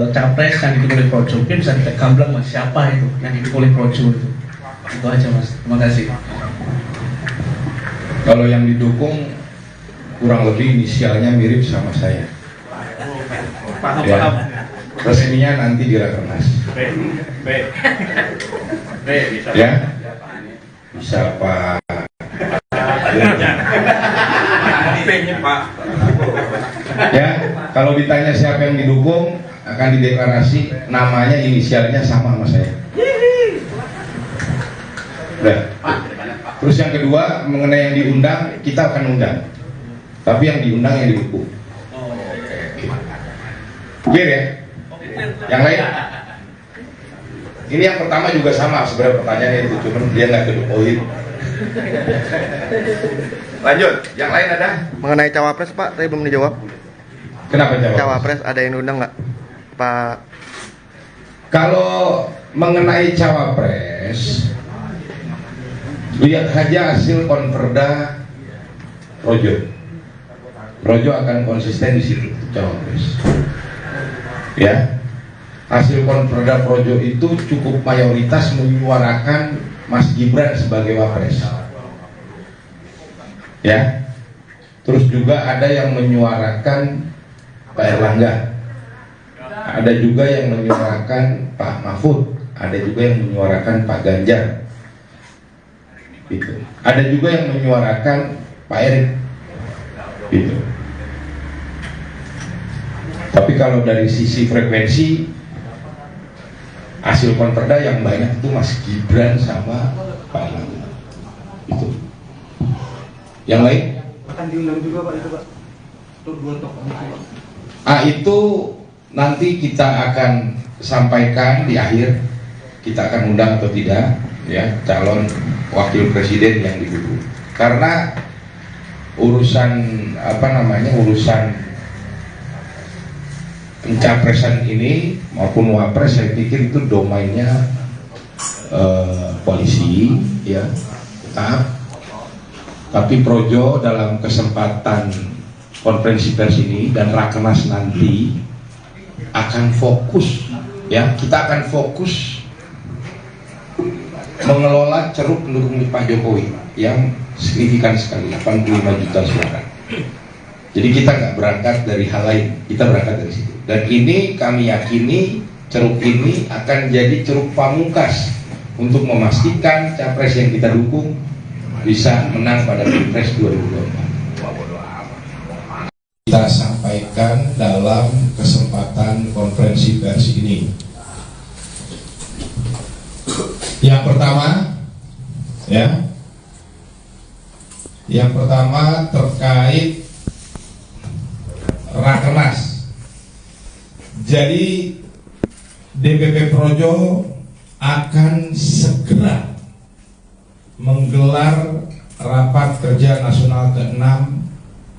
capres yang didukung oleh Projo. Mungkin bisa kita gamblang Mas, siapa itu yang didukung oleh Projo itu? Itu aja Mas, terima kasih. Kalau yang didukung kurang lebih inisialnya mirip sama saya. Ya. Resminya nanti di Rakernas. Ya, bisa Pak. Ya, kalau ditanya siapa yang didukung, akan dideklarasi namanya inisialnya sama saya. Udah. Terus yang kedua, mengenai yang diundang, kita akan undang. Tapi yang diundang yang didukung. Clear ya? Yang lain? Ini yang pertama juga sama sebenarnya pertanyaannya itu, cuman dia nggak kedupoin. Lanjut, yang lain ada? Mengenai cawapres Pak, tadi belum dijawab. Kenapa jawab? Cawapres ada yang diundang nggak Pak? Kalau mengenai cawapres, lihat saja hasil konverda Projo. Projo akan konsisten di situ cawapres. Ya, hasil konverda Projo itu cukup mayoritas menyuarakan Mas Gibran sebagai wapres. Ya, terus juga ada yang menyuarakan Pak Erlangga, ada juga yang menyuarakan Pak Mahfud, ada juga yang menyuarakan Pak Ganjar. Gitu. Ada juga yang menyuarakan Pak Erick, gitu. Tapi kalau dari sisi frekuensi hasil konverda yang banyak itu Mas Gibran sama Pak Erlangga. Itu. Yang lain? Akan diundang juga Pak itu Pak. Untuk dua tokoh itu Pak. Itu nanti kita akan sampaikan di akhir, kita akan undang atau tidak ya calon wakil presiden yang didukung. Karena urusan urusan pencapresan ini maupun wapres saya pikir itu domainnya koalisi ya tetap. Tapi Projo dalam kesempatan konferensi pers ini dan Rakernas nanti akan fokus, ya, kita akan fokus mengelola ceruk pendukung Pak Jokowi yang signifikan sekali, 85 juta suara. Jadi kita nggak berangkat dari hal lain, kita berangkat dari situ. Dan ini kami yakini ceruk ini akan jadi ceruk pamungkas untuk memastikan capres yang kita dukung bisa menang pada Pilpres 2024. Kita sampaikan dalam kesempatan konferensi pers ini. Yang pertama, ya, yang pertama terkait Rakernas. Jadi DPP Projo akan segera menggelar rapat kerja nasional ke-6,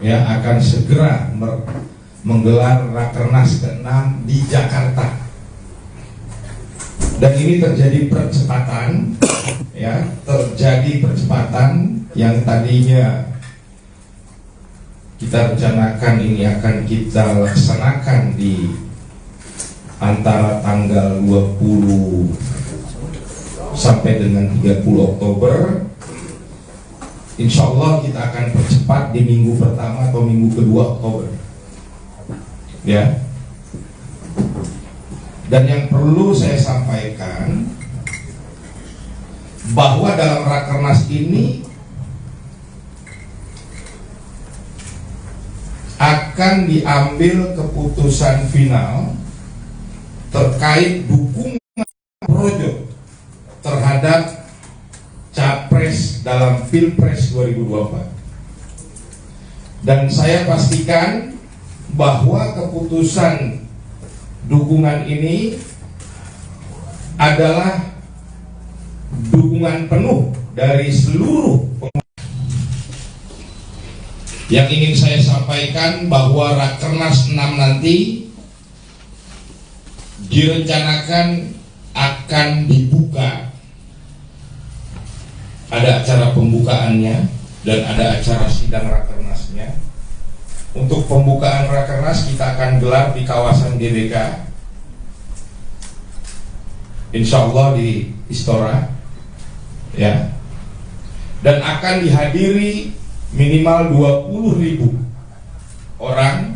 ya, akan segera menggelar Rakernas ke-6 di Jakarta. Dan ini terjadi percepatan, ya, terjadi percepatan yang tadinya kita rencanakan ini akan kita laksanakan di antara tanggal 20 sampai dengan 30 Oktober. Insya Allah kita akan percepat di minggu pertama atau minggu kedua Oktober, ya. Dan yang perlu saya sampaikan bahwa dalam Rakernas ini akan diambil keputusan final terkait dukungan Projo terhadap capres dalam Pilpres 2024. Dan saya pastikan bahwa keputusan dukungan ini adalah dukungan penuh dari seluruh pemilih. Yang ingin saya sampaikan bahwa Rakernas 6 nanti direncanakan akan dibuka. Ada acara pembukaannya dan ada acara sidang Rakernasnya. Untuk pembukaan Rakernas kita akan gelar di kawasan GBK, insya Allah di Istora, ya, dan akan dihadiri minimal 20.000 orang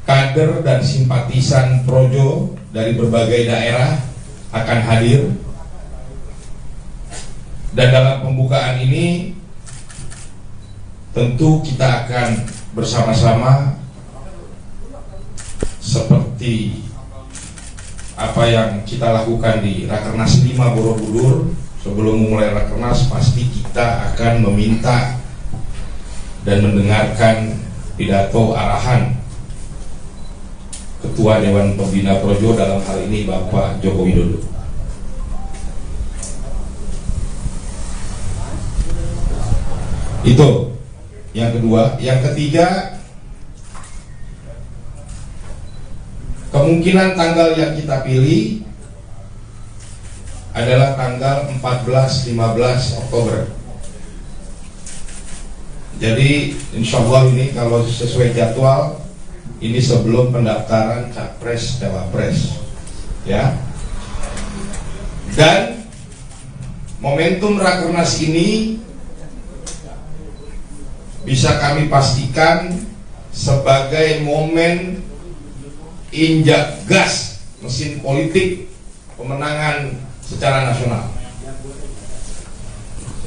kader dan simpatisan Projo dari berbagai daerah akan hadir. Dan dalam pembukaan ini tentu kita akan bersama-sama seperti apa yang kita lakukan di Rakernas 5 Borobudur. Sebelum memulai Rakernas pasti kita akan meminta dan mendengarkan pidato arahan Ketua Dewan Pembina Projo, dalam hal ini Bapak Joko Widodo. Itu yang kedua. Yang ketiga, kemungkinan tanggal yang kita pilih adalah tanggal 14-15 Oktober. Jadi insya Allah ini kalau sesuai jadwal, ini sebelum pendaftaran capres cawapres, ya. Dan momentum Rakernas ini bisa kami pastikan sebagai momen injak gas mesin politik pemenangan secara nasional,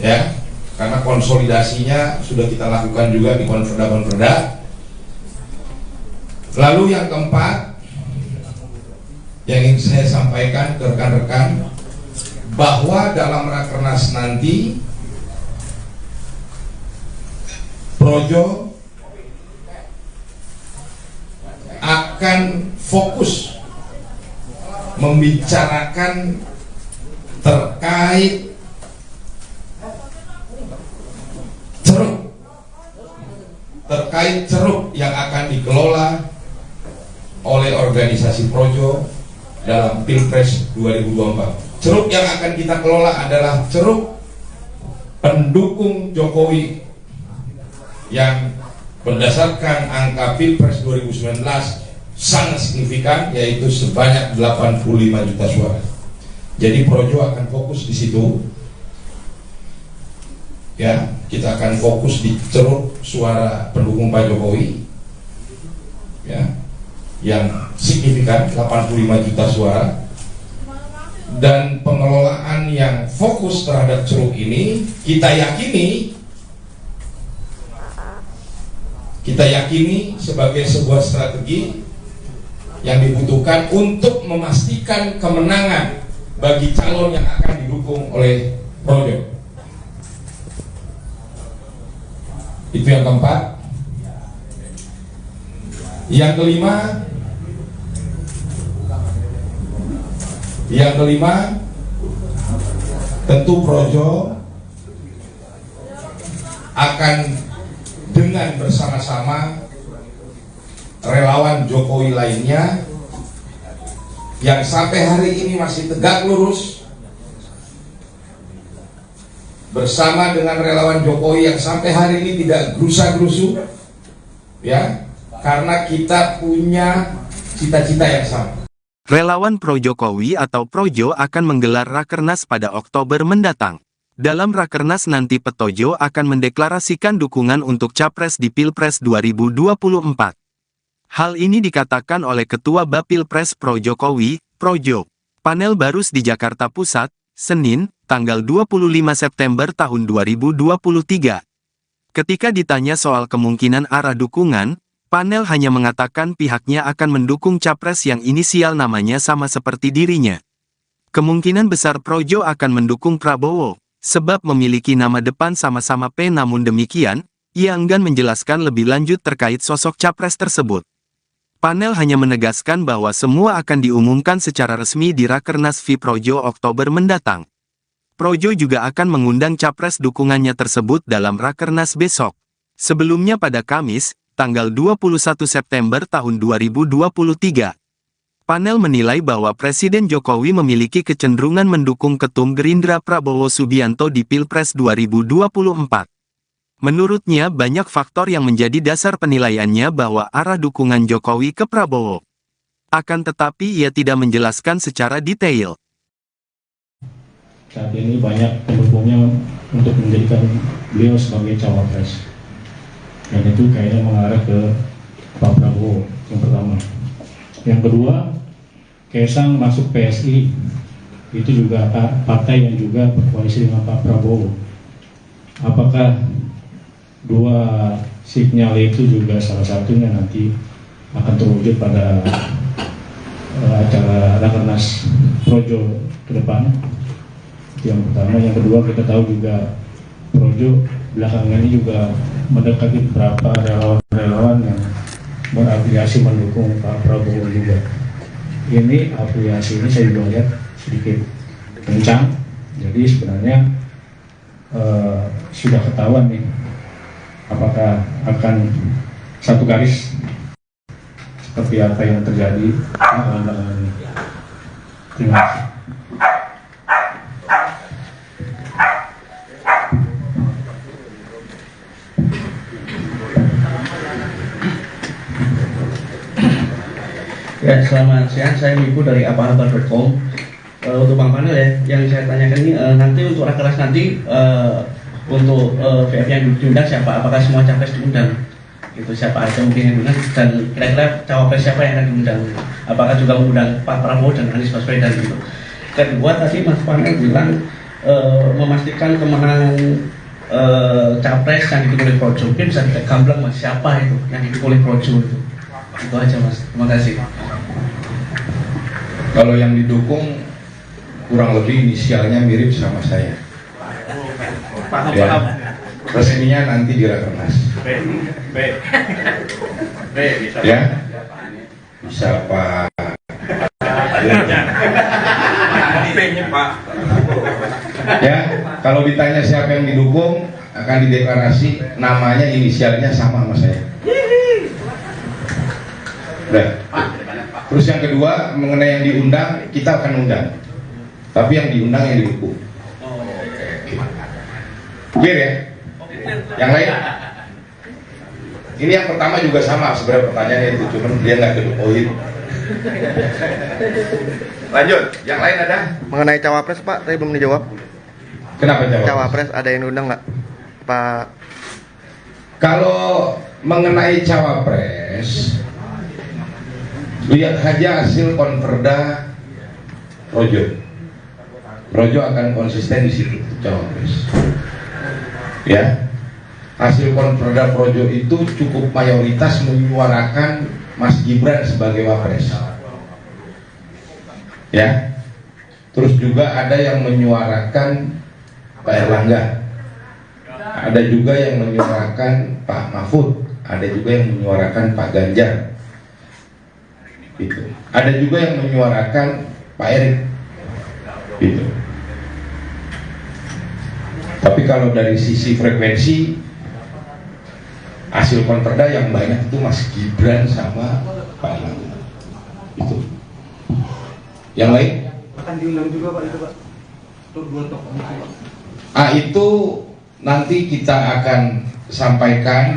ya, karena konsolidasinya sudah kita lakukan juga di konferda. Lalu yang keempat yang ingin saya sampaikan ke rekan-rekan, bahwa dalam Rakernas nanti Projo akan fokus membicarakan terkait ceruk yang akan dikelola oleh organisasi Projo dalam Pilpres 2024. Ceruk yang akan kita kelola adalah ceruk pendukung Jokowi yang berdasarkan angka Pilpres 2019 sangat signifikan, yaitu sebanyak 85 juta suara. Jadi Projo akan fokus di situ. Ya, kita akan fokus di ceruk suara pendukung Pak Jokowi. Ya, yang signifikan 85 juta suara. Dan pengelolaan yang fokus terhadap ceruk ini kita yakini sebagai sebuah strategi yang dibutuhkan untuk memastikan kemenangan bagi calon yang akan didukung oleh Projo. Itu yang keempat. Yang kelima, tentu Projo akan dengan bersama-sama relawan Jokowi lainnya yang sampai hari ini masih tegak lurus, bersama dengan relawan Jokowi yang sampai hari ini tidak gerusa-gerusu, ya, karena kita punya cita-cita yang sama. Relawan pro-Jokowi atau Projo akan menggelar Rakernas pada Oktober mendatang. Dalam Rakernas nanti Petojo akan mendeklarasikan dukungan untuk Capres di Pilpres 2024. Hal ini dikatakan oleh Ketua Bapilpres Pro-Jokowi, Projo, Panel Barus di Jakarta Pusat, Senin, tanggal 25 September tahun 2023. Ketika ditanya soal kemungkinan arah dukungan, Panel hanya mengatakan pihaknya akan mendukung Capres yang inisial namanya sama seperti dirinya. Kemungkinan besar Projo akan mendukung Prabowo, sebab memiliki nama depan sama-sama P. Namun demikian, ia enggan menjelaskan lebih lanjut terkait sosok Capres tersebut. Panel hanya menegaskan bahwa semua akan diumumkan secara resmi di Rakernas V Projo Oktober mendatang. Projo juga akan mengundang Capres dukungannya tersebut dalam Rakernas besok. Sebelumnya pada Kamis, tanggal 21 September tahun 2023. Panel menilai bahwa Presiden Jokowi memiliki kecenderungan mendukung Ketum Gerindra Prabowo Subianto di Pilpres 2024. Menurutnya banyak faktor yang menjadi dasar penilaiannya bahwa arah dukungan Jokowi ke Prabowo. Akan tetapi ia tidak menjelaskan secara detail. Saat ini banyak pendukungnya untuk menjadikan beliau sebagai cawapres. Dan itu kayaknya mengarah ke Pak Prabowo yang pertama. Yang kedua, Kaisang masuk PSI, itu juga partai yang juga berkoalisi dengan Pak Prabowo. Apakah dua sinyal itu juga salah satunya nanti akan terwujud pada acara Rakernas Projo ke depan? Itu yang pertama. Yang kedua, kita tahu juga Projo belakangan ini juga mendekati beberapa relawan-relawan yang berafiliasi mendukung Pak Prabowo juga. Ini afiliasi ini saya juga lihat sedikit kencang, jadi sebenarnya sudah ketahuan nih apakah akan satu garis seperti apa yang terjadi belakangan ini. Terima kasih. Ya, selamat siang, saya Wiku dari aparatur.com. Untuk Bang Panel ya, yang saya tanyakan ini nanti untuk Rakernas nanti untuk VF yang diundang siapa? Apakah semua capres diundang? Itu siapa aja mungkin yang diundang, dan kira-kira cawapres siapa yang akan diundang? Apakah juga mengundang Pak Prabowo dan Anies Baswedan gitu? Kedua, tadi Mas Panel bilang memastikan kemenangan capres yang didukung oleh Projo. Mungkin bisa kita gamblang Mas, siapa itu yang didukung oleh Projo itu? Itu aja Mas, terima kasih. Kalau yang didukung kurang lebih inisialnya mirip sama saya. Ya, resminya nanti di Rakernas. Ya, bisa Pak. Ya, kalau ditanya siapa yang didukung, akan dideklarasi namanya inisialnya sama saya. Udah. Terus yang kedua, mengenai yang diundang, kita akan undang. Tapi yang diundang yang didukung. Clear ya? Yang lain? Ini yang pertama juga sama sebenarnya pertanyaannya itu, cuman dia nggak ke the point. Lanjut, yang lain ada? Mengenai cawapres Pak, tadi belum dijawab. Kenapa jawab? Cawapres ada yang diundang nggak Pak? Kalau mengenai cawapres, lihat saja hasil konverda Projo. Projo akan konsisten di situ cawapres. Ya, hasil konverda Projo itu cukup mayoritas menyuarakan Mas Gibran sebagai wapres. Ya, terus juga ada yang menyuarakan Pak Erlangga, ada juga yang menyuarakan Pak Mahfud, ada juga yang menyuarakan Pak Ganjar, gitu. Ada juga yang menyuarakan Pak Erick, gitu. Tapi kalau dari sisi frekuensi hasil konverda yang banyak itu Mas Gibran sama Pak Erlangga, itu. Yang lain? Akan diundang juga Pak itu Pak. Untuk 2 tokoh itu Pak. Itu nanti kita akan sampaikan di